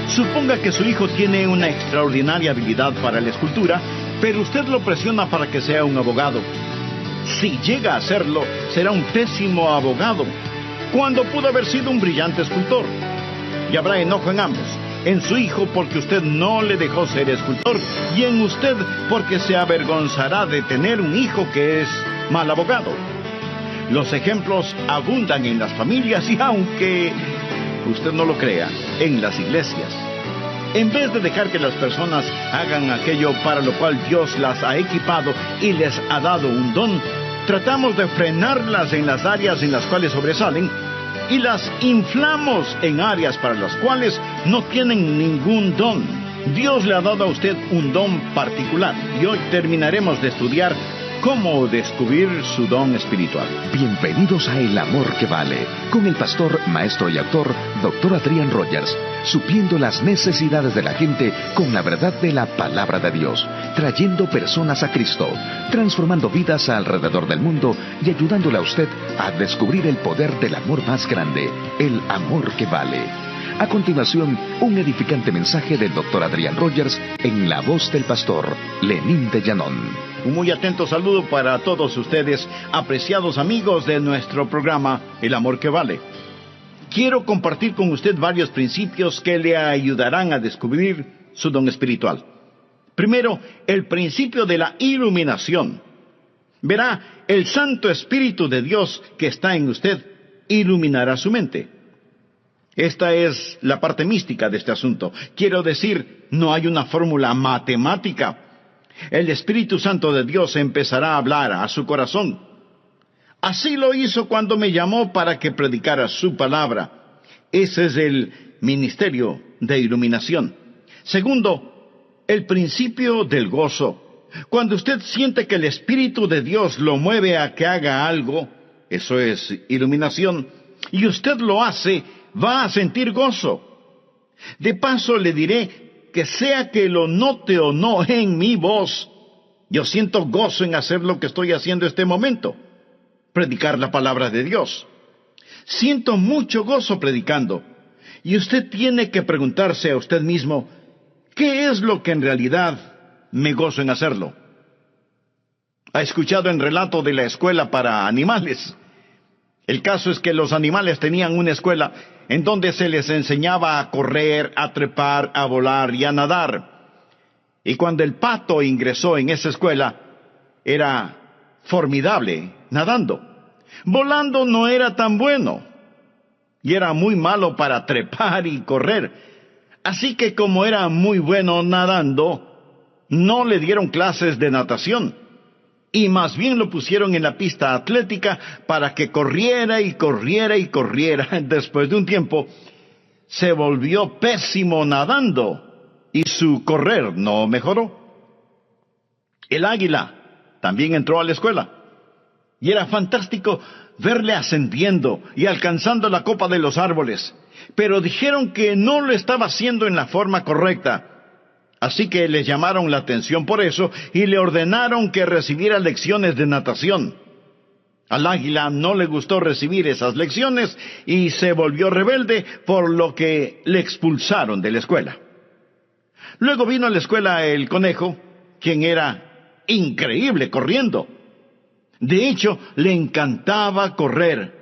Suponga que su hijo tiene una extraordinaria habilidad para la escultura, pero usted lo presiona para que sea un abogado. Si llega a serlo, será un pésimo abogado, cuando pudo haber sido un brillante escultor. Y habrá enojo en ambos, en su hijo porque usted no le dejó ser escultor, y en usted porque se avergonzará de tener un hijo que es mal abogado. Los ejemplos abundan en las familias y, aunque usted no lo crea, en las iglesias. En vez de dejar que las personas hagan aquello para lo cual Dios las ha equipado y les ha dado un don, tratamos de frenarlas en las áreas en las cuales sobresalen y las inflamos en áreas para las cuales no tienen ningún don. Dios le ha dado a usted un don particular y hoy terminaremos de estudiar cómo descubrir su don espiritual. Bienvenidos a El Amor que Vale, con el pastor, maestro y autor, Dr. Adrian Rogers, supliendo las necesidades de la gente con la verdad de la palabra de Dios, trayendo personas a Cristo, transformando vidas alrededor del mundo y ayudándole a usted a descubrir el poder del amor más grande, el amor que vale. A continuación, un edificante mensaje del Dr. Adrian Rogers en la voz del pastor Lenín de Llanón. Un muy atento saludo para todos ustedes, apreciados amigos de nuestro programa El Amor que Vale. Quiero compartir con usted varios principios que le ayudarán a descubrir su don espiritual. Primero, el principio de la iluminación. Verá, el Santo Espíritu de Dios que está en usted iluminará su mente. Esta es la parte mística de este asunto. Quiero decir, no hay una fórmula matemática. El Espíritu Santo de Dios empezará a hablar a su corazón. Así lo hizo cuando me llamó para que predicara su palabra. Ese es el ministerio de iluminación. Segundo, el principio del gozo. Cuando usted siente que el Espíritu de Dios lo mueve a que haga algo, eso es iluminación, y usted lo hace, va a sentir gozo. De paso le diré que sea que lo note o no en mi voz, yo siento gozo en hacer lo que estoy haciendo este momento, predicar la palabra de Dios. Siento mucho gozo predicando, y usted tiene que preguntarse a usted mismo, ¿qué es lo que en realidad me gozo en hacerlo? ¿Ha escuchado el relato de la escuela para animales? El caso es que los animales tenían una escuela en donde se les enseñaba a correr, a trepar, a volar y a nadar. Y cuando el Pato ingresó en esa escuela, era formidable nadando. Volando no era tan bueno, y era muy malo para trepar y correr. Así que como era muy bueno nadando, no le dieron clases de natación, y más bien lo pusieron en la pista atlética para que corriera y corriera y corriera. Después de un tiempo, se volvió pésimo nadando, y su correr no mejoró. El águila también entró a la escuela, y era fantástico verle ascendiendo y alcanzando la copa de los árboles, pero dijeron que no lo estaba haciendo en la forma correcta. Así que le llamaron la atención por eso y le ordenaron que recibiera lecciones de natación. Al águila no le gustó recibir esas lecciones y se volvió rebelde, por lo que le expulsaron de la escuela. Luego vino a la escuela el conejo, quien era increíble corriendo. De hecho, le encantaba correr,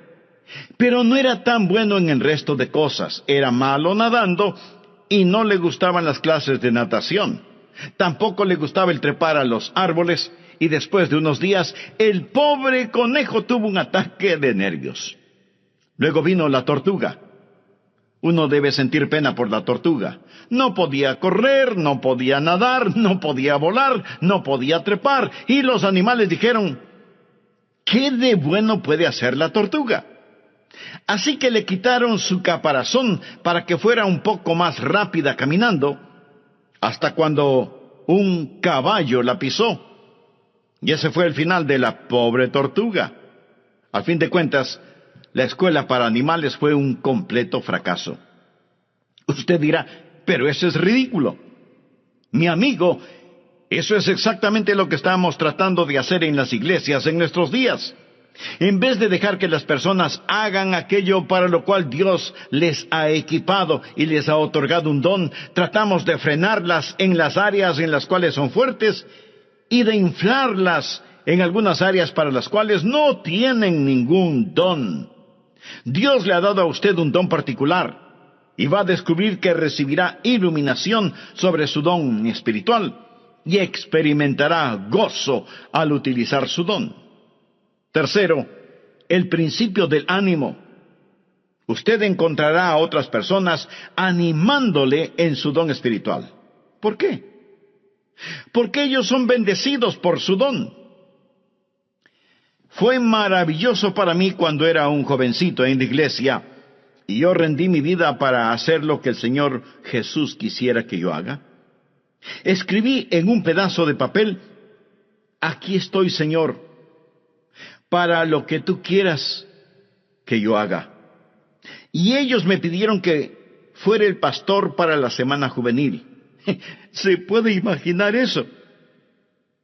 pero no era tan bueno en el resto de cosas. Era malo nadando y no le gustaban las clases de natación. Tampoco le gustaba el trepar a los árboles, y después de unos días, el pobre conejo tuvo un ataque de nervios. Luego vino la tortuga. Uno debe sentir pena por la tortuga. No podía correr, no podía nadar, no podía volar, no podía trepar, y los animales dijeron: ¿qué de bueno puede hacer la tortuga? Así que le quitaron su caparazón para que fuera un poco más rápida caminando, hasta cuando un caballo la pisó. Y ese fue el final de la pobre tortuga. Al fin de cuentas, la escuela para animales fue un completo fracaso. Usted dirá: pero eso es ridículo. Mi amigo, eso es exactamente lo que estamos tratando de hacer en las iglesias en nuestros días. En vez de dejar que las personas hagan aquello para lo cual Dios les ha equipado y les ha otorgado un don, tratamos de frenarlas en las áreas en las cuales son fuertes y de inflarlas en algunas áreas para las cuales no tienen ningún don. Dios le ha dado a usted un don particular y va a descubrir que recibirá iluminación sobre su don espiritual y experimentará gozo al utilizar su don. Tercero, el principio del ánimo. Usted encontrará a otras personas animándole en su don espiritual. ¿Por qué? Porque ellos son bendecidos por su don. Fue maravilloso para mí cuando era un jovencito en la iglesia y yo rendí mi vida para hacer lo que el Señor Jesús quisiera que yo haga. Escribí en un pedazo de papel: aquí estoy, Señor, para lo que tú quieras que yo haga. Y ellos me pidieron que fuera el pastor para la semana juvenil. ¿Se puede imaginar eso?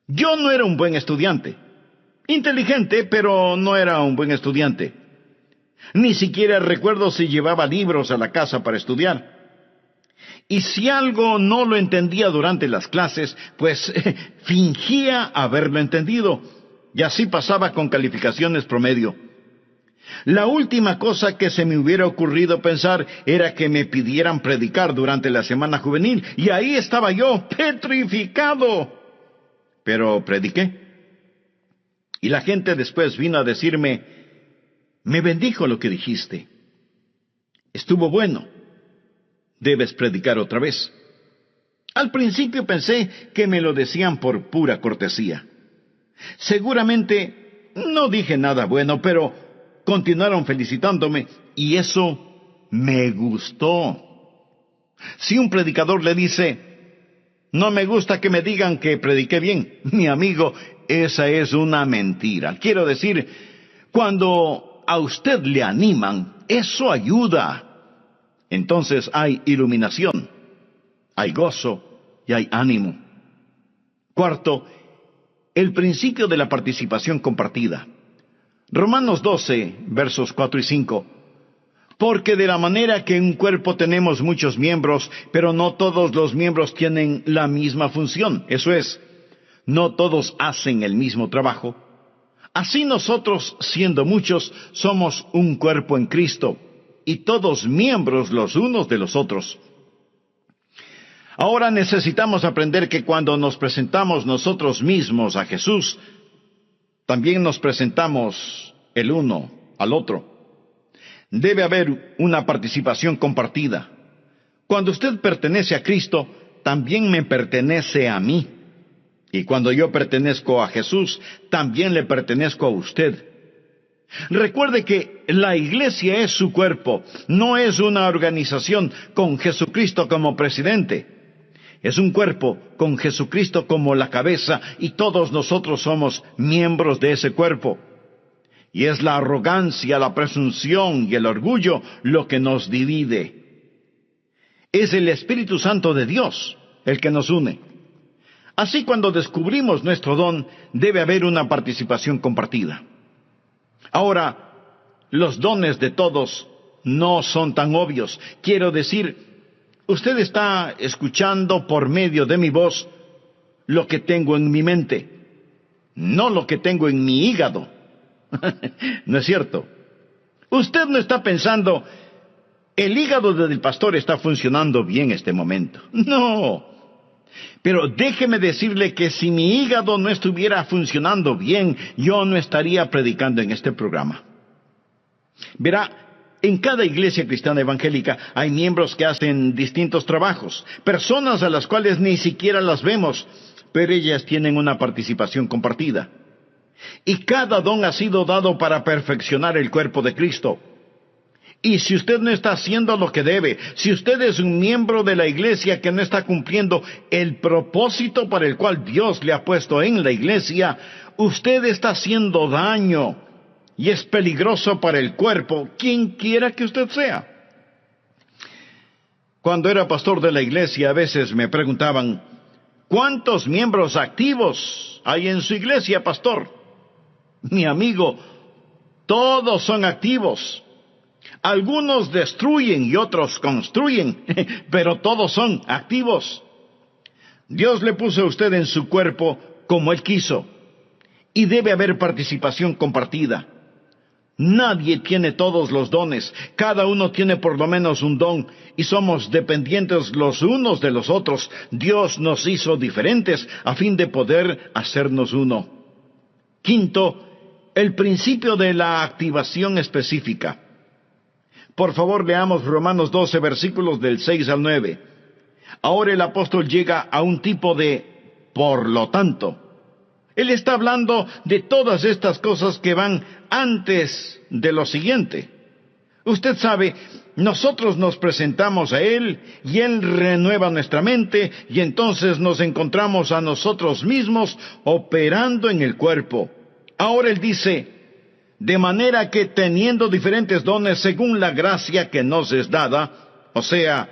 Yo no era un buen estudiante. Inteligente, pero no era un buen estudiante. Ni siquiera recuerdo si llevaba libros a la casa para estudiar. Y si algo no lo entendía durante las clases, pues fingía haberlo entendido. Y así pasaba con calificaciones promedio. La última cosa que se me hubiera ocurrido pensar era que me pidieran predicar durante la semana juvenil, y ahí estaba yo, petrificado. Pero prediqué. Y la gente después vino a decirme: me bendijo lo que dijiste. Estuvo bueno. Debes predicar otra vez. Al principio pensé que me lo decían por pura cortesía. Seguramente no dije nada bueno, pero continuaron felicitándome y eso me gustó. Si un predicador le dice: no me gusta que me digan que prediqué bien, mi amigo, esa es una mentira. Quiero decir, cuando a usted le animan, eso ayuda. Entonces hay iluminación, hay gozo y hay ánimo. Cuarto, el principio de la participación compartida. Romanos 12, versos 4 y 5. Porque de la manera que en un cuerpo tenemos muchos miembros, pero no todos los miembros tienen la misma función. Eso es, no todos hacen el mismo trabajo. Así nosotros, siendo muchos, somos un cuerpo en Cristo, y todos miembros los unos de los otros. Ahora necesitamos aprender que cuando nos presentamos nosotros mismos a Jesús, también nos presentamos el uno al otro. Debe haber una participación compartida. Cuando usted pertenece a Cristo, también me pertenece a mí. Y cuando yo pertenezco a Jesús, también le pertenezco a usted. Recuerde que la iglesia es su cuerpo, no es una organización con Jesucristo como presidente. Es un cuerpo con Jesucristo como la cabeza y todos nosotros somos miembros de ese cuerpo. Y es la arrogancia, la presunción y el orgullo lo que nos divide. Es el Espíritu Santo de Dios el que nos une. Así, cuando descubrimos nuestro don, debe haber una participación compartida. Ahora, los dones de todos no son tan obvios. Quiero decir, usted está escuchando por medio de mi voz lo que tengo en mi mente, no lo que tengo en mi hígado. ¿No es cierto? Usted no está pensando, el hígado del pastor está funcionando bien este momento. No. Pero déjeme decirle que si mi hígado no estuviera funcionando bien, yo no estaría predicando en este programa. Verá, en cada iglesia cristiana evangélica hay miembros que hacen distintos trabajos, personas a las cuales ni siquiera las vemos, pero ellas tienen una participación compartida. Y cada don ha sido dado para perfeccionar el cuerpo de Cristo. Y si usted no está haciendo lo que debe, si usted es un miembro de la iglesia que no está cumpliendo el propósito para el cual Dios le ha puesto en la iglesia, usted está haciendo daño y es peligroso para el cuerpo, quien quiera que usted sea. Cuando era pastor de la iglesia, a veces me preguntaban, ¿cuántos miembros activos hay en su iglesia, pastor? Mi amigo, todos son activos. Algunos destruyen y otros construyen, pero todos son activos. Dios le puso a usted en su cuerpo como Él quiso, y debe haber participación compartida. Nadie tiene todos los dones, cada uno tiene por lo menos un don, y somos dependientes los unos de los otros. Dios nos hizo diferentes a fin de poder hacernos uno. Quinto, el principio de la activación específica. Por favor, leamos Romanos 12, versículos del 6 al 9. Ahora el apóstol llega a un tipo de por lo tanto. Él está hablando de todas estas cosas que van antes de lo siguiente. Usted sabe, nosotros nos presentamos a Él y Él renueva nuestra mente y entonces nos encontramos a nosotros mismos operando en el cuerpo. Ahora Él dice, de manera que teniendo diferentes dones según la gracia que nos es dada, o sea,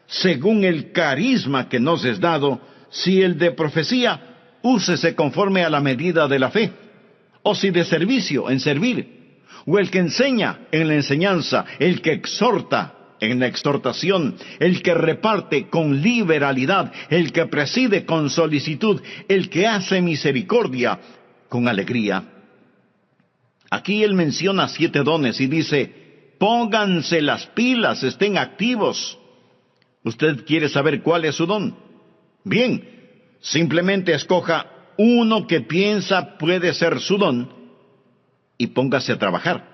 según el carisma que nos es dado, si el de profecía, úsese conforme a la medida de la fe, o si de servicio, en servir, o el que enseña en la enseñanza, el que exhorta en la exhortación, el que reparte con liberalidad, el que preside con solicitud, el que hace misericordia con alegría. Aquí él menciona 7 dones y dice, pónganse las pilas, estén activos. ¿Usted quiere saber cuál es su don? Bien, simplemente escoja uno que piensa puede ser su don y póngase a trabajar.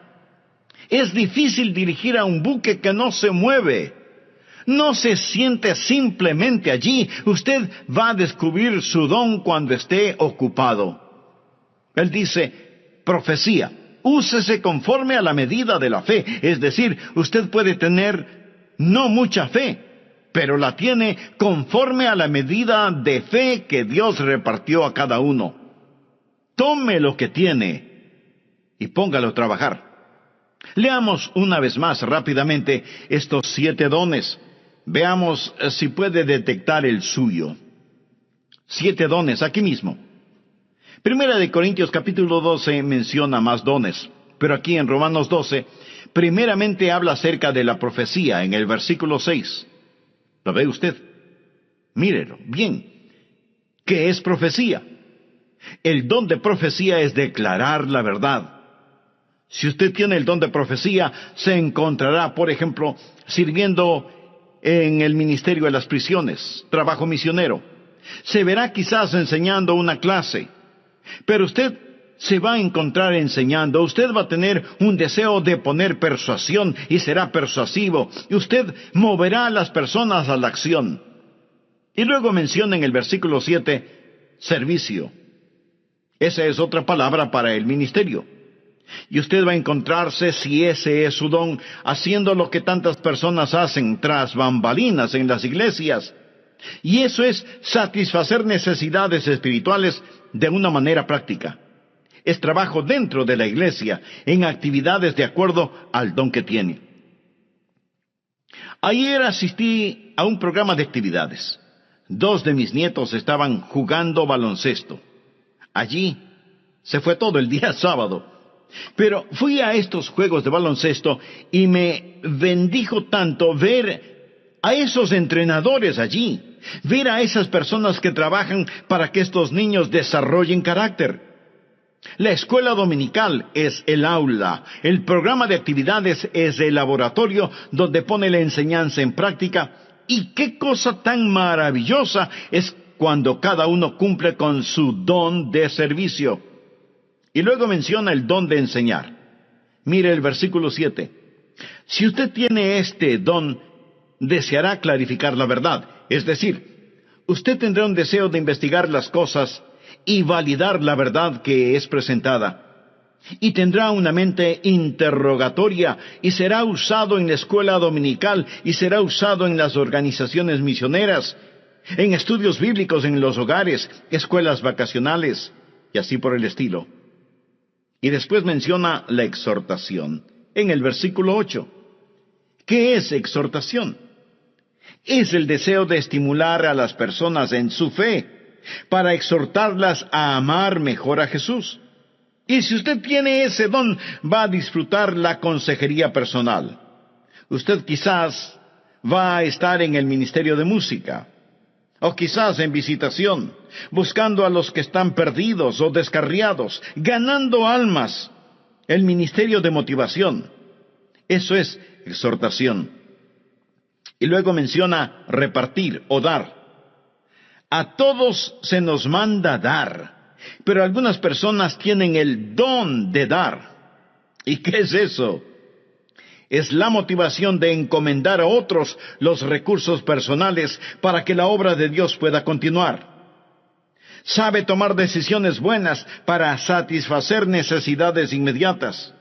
Es difícil dirigir a un buque que no se mueve. No se siente simplemente allí. Usted va a descubrir su don cuando esté ocupado. Él dice, profecía. Úsese conforme a la medida de la fe. Es decir, usted puede tener no mucha fe, pero la tiene conforme a la medida de fe que Dios repartió a cada uno. Tome lo que tiene y póngalo a trabajar. Leamos una vez más rápidamente estos 7 dones. Veamos si puede detectar el suyo. 7 dones aquí mismo. Primera de Corintios capítulo 12 menciona más dones, pero aquí en Romanos 12, primeramente habla acerca de la profecía en el versículo 6. ¿Lo ve usted? Mírelo, bien. ¿Qué es profecía? El don de profecía es declarar la verdad. Si usted tiene el don de profecía, se encontrará, por ejemplo, sirviendo en el ministerio de las prisiones, trabajo misionero. Se verá quizás enseñando una clase, pero usted se va a encontrar enseñando. Usted va a tener un deseo de poner persuasión y será persuasivo. Y usted moverá a las personas a la acción. Y luego menciona en el versículo 7, servicio. Esa es otra palabra para el ministerio. Y usted va a encontrarse, si ese es su don, haciendo lo que tantas personas hacen tras bambalinas en las iglesias. Y eso es satisfacer necesidades espirituales de una manera práctica. Es trabajo dentro de la iglesia, en actividades de acuerdo al don que tiene. Ayer asistí a un programa de actividades. 2 de mis nietos estaban jugando baloncesto. Allí se fue todo el día sábado. Pero fui a estos juegos de baloncesto y me bendijo tanto ver a esos entrenadores allí, ver a esas personas que trabajan para que estos niños desarrollen carácter. La escuela dominical es el aula, el programa de actividades es el laboratorio donde pone la enseñanza en práctica, y qué cosa tan maravillosa es cuando cada uno cumple con su don de servicio. Y luego menciona el don de enseñar. Mire el versículo 7. Si usted tiene este don, deseará clarificar la verdad. Es decir, usted tendrá un deseo de investigar las cosas y validar la verdad que es presentada. Y tendrá una mente interrogatoria y será usado en la escuela dominical y será usado en las organizaciones misioneras, en estudios bíblicos en los hogares, escuelas vacacionales y así por el estilo. Y después menciona la exhortación en el versículo 8. ¿Qué es exhortación? Es el deseo de estimular a las personas en su fe, para exhortarlas a amar mejor a Jesús. Y si usted tiene ese don, va a disfrutar la consejería personal. Usted quizás va a estar en el ministerio de música, o quizás en visitación, buscando a los que están perdidos o descarriados, ganando almas. El ministerio de motivación. Eso es exhortación. Y luego menciona repartir o dar. A todos se nos manda dar, pero algunas personas tienen el don de dar. ¿Y qué es eso? Es la motivación de encomendar a otros los recursos personales para que la obra de Dios pueda continuar. Sabe tomar decisiones buenas para satisfacer necesidades inmediatas.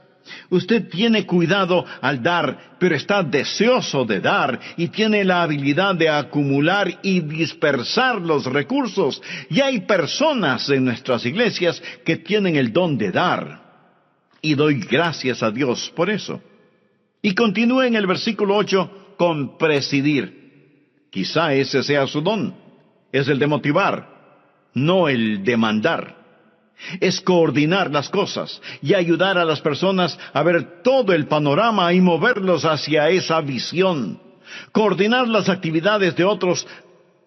Usted tiene cuidado al dar, pero está deseoso de dar y tiene la habilidad de acumular y dispersar los recursos. Y hay personas en nuestras iglesias que tienen el don de dar. Y doy gracias a Dios por eso. Y continúa en el versículo 8 con presidir. Quizá ese sea su don. Es el de motivar, no el de mandar. Es coordinar las cosas y ayudar a las personas a ver todo el panorama y moverlos hacia esa visión. Coordinar las actividades de otros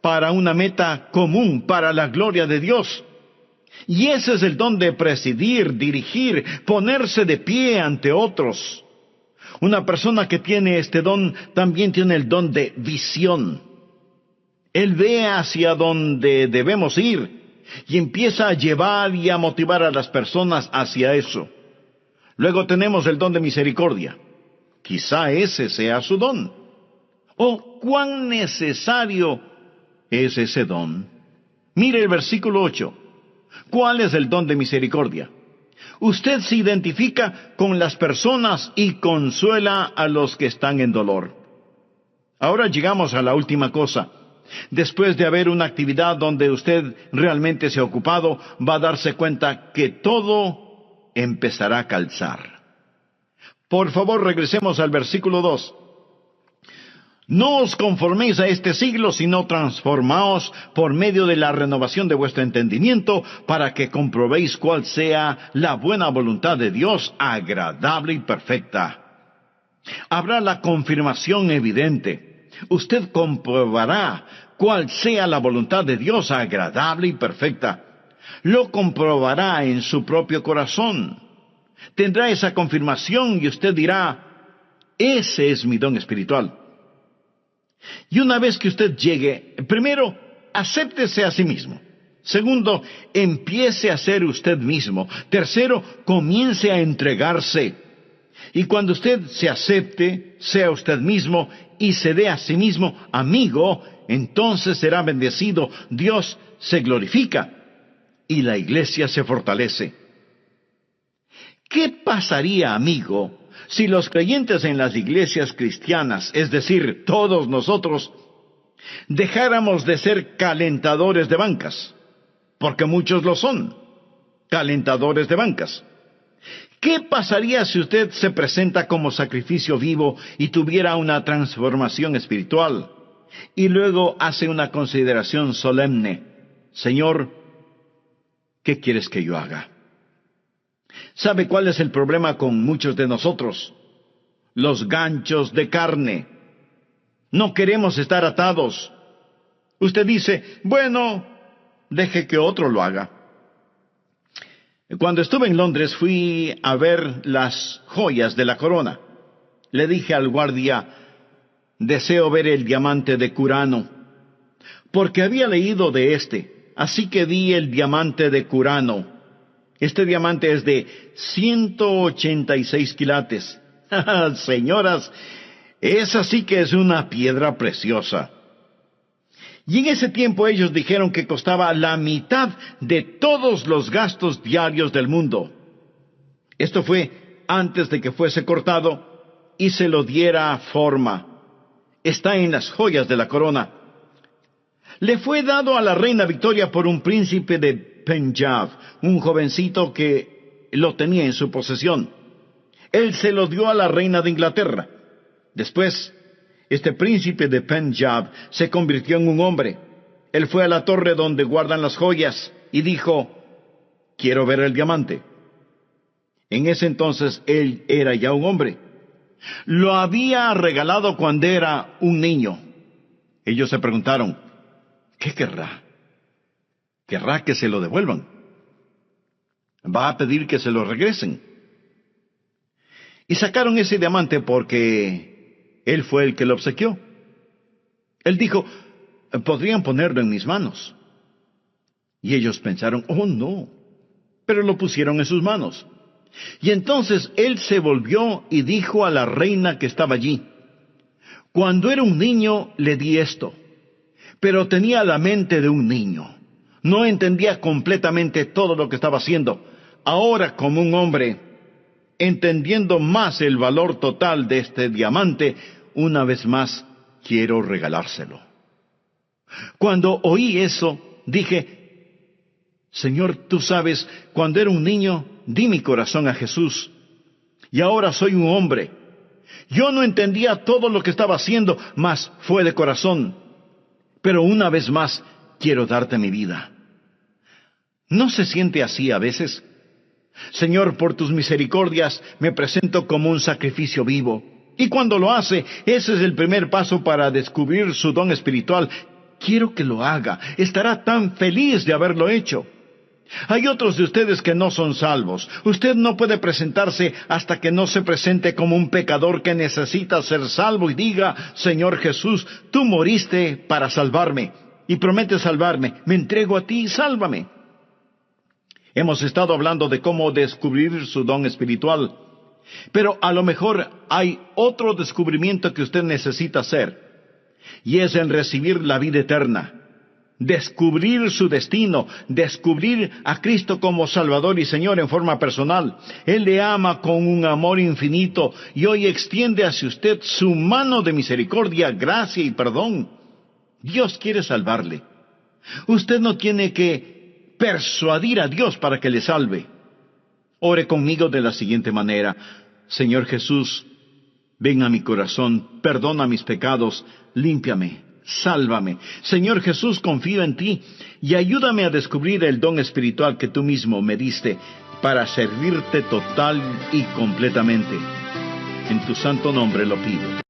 para una meta común, para la gloria de Dios. Y ese es el don de presidir, dirigir, ponerse de pie ante otros. Una persona que tiene este don también tiene el don de visión. Él ve hacia donde debemos ir y empieza a llevar y a motivar a las personas hacia eso. Luego tenemos el don de misericordia. Quizá ese sea su don. ¿O cuán necesario es ese don? Mire el versículo 8. ¿Cuál es el don de misericordia? Usted se identifica con las personas y consuela a los que están en dolor. Ahora llegamos a la última cosa. Después de haber una actividad donde usted realmente se ha ocupado, va a darse cuenta que todo empezará a calzar. Por favor, regresemos al versículo 2. No os conforméis a este siglo, sino transformaos por medio de la renovación de vuestro entendimiento, para que comprobéis cuál sea la buena voluntad de Dios, agradable y perfecta. Habrá la confirmación evidente. Usted comprobará cuál sea la voluntad de Dios agradable y perfecta. Lo comprobará en su propio corazón. Tendrá esa confirmación y usted dirá, ese es mi don espiritual. Y una vez que usted llegue, primero, acéptese a sí mismo. Segundo, empiece a ser usted mismo. Tercero, comience a entregarse. Y cuando usted se acepte, sea usted mismo y se dé a sí mismo amigo, entonces será bendecido, Dios se glorifica y la iglesia se fortalece. ¿Qué pasaría, amigo, si los creyentes en las iglesias cristianas, es decir, todos nosotros, dejáramos de ser calentadores de bancas? Porque muchos lo son, calentadores de bancas. ¿Qué pasaría si usted se presenta como sacrificio vivo y tuviera una transformación espiritual? Y luego hace una consideración solemne. Señor, ¿qué quieres que yo haga? ¿Sabe cuál es el problema con muchos de nosotros? Los ganchos de carne. No queremos estar atados. Usted dice, bueno, deje que otro lo haga. Cuando estuve en Londres fui a ver las joyas de la corona. Le dije al guardia, deseo ver el diamante de Curano, porque había leído de este, así que vi el diamante de Curano. Este diamante es de 186 quilates. Señoras, esa sí que es una piedra preciosa. Y en ese tiempo ellos dijeron que costaba la mitad de todos los gastos diarios del mundo. Esto fue antes de que fuese cortado y se lo diera forma. Está en las joyas de la corona. Le fue dado a la reina Victoria por un príncipe de Punjab, un jovencito que lo tenía en su posesión. Él se lo dio a la reina de Inglaterra. Después, este príncipe de Punjab se convirtió en un hombre. Él fue a la torre donde guardan las joyas y dijo, quiero ver el diamante. En ese entonces él era ya un hombre. Lo había regalado cuando era un niño. Ellos se preguntaron, ¿qué querrá? ¿Querrá que se lo devuelvan? ¿Va a pedir que se lo regresen? Y sacaron ese diamante porque él fue el que lo obsequió. Él dijo, podrían ponerlo en mis manos. Y ellos pensaron, oh no, pero lo pusieron en sus manos. Y entonces él se volvió y dijo a la reina que estaba allí, cuando era un niño le di esto, pero tenía la mente de un niño. No entendía completamente todo lo que estaba haciendo. Ahora, como un hombre, entendiendo más el valor total de este diamante, una vez más quiero regalárselo. Cuando oí eso, dije, Señor, tú sabes, cuando era un niño, di mi corazón a Jesús. Y ahora soy un hombre. Yo no entendía todo lo que estaba haciendo, mas fue de corazón. Pero una vez más, quiero darte mi vida. ¿No se siente así a veces? Señor, por tus misericordias, me presento como un sacrificio vivo. Y cuando lo hace, ese es el primer paso para descubrir su don espiritual. Quiero que lo haga. Estará tan feliz de haberlo hecho. Hay otros de ustedes que no son salvos. Usted no puede presentarse hasta que no se presente como un pecador que necesita ser salvo y diga, Señor Jesús, tú moriste para salvarme y prometes salvarme. Me entrego a ti y sálvame. Hemos estado hablando de cómo descubrir su don espiritual, pero a lo mejor hay otro descubrimiento que usted necesita hacer, y es en recibir la vida eterna. Descubrir su destino, descubrir a Cristo como Salvador y Señor en forma personal. Él le ama con un amor infinito y hoy extiende hacia usted su mano de misericordia, gracia y perdón. Dios quiere salvarle. Usted no tiene que persuadir a Dios para que le salve. Ore conmigo de la siguiente manera. Señor Jesús, ven a mi corazón, perdona mis pecados, límpiame. Sálvame. Señor Jesús, confío en ti y ayúdame a descubrir el don espiritual que tú mismo me diste para servirte total y completamente. En tu santo nombre lo pido.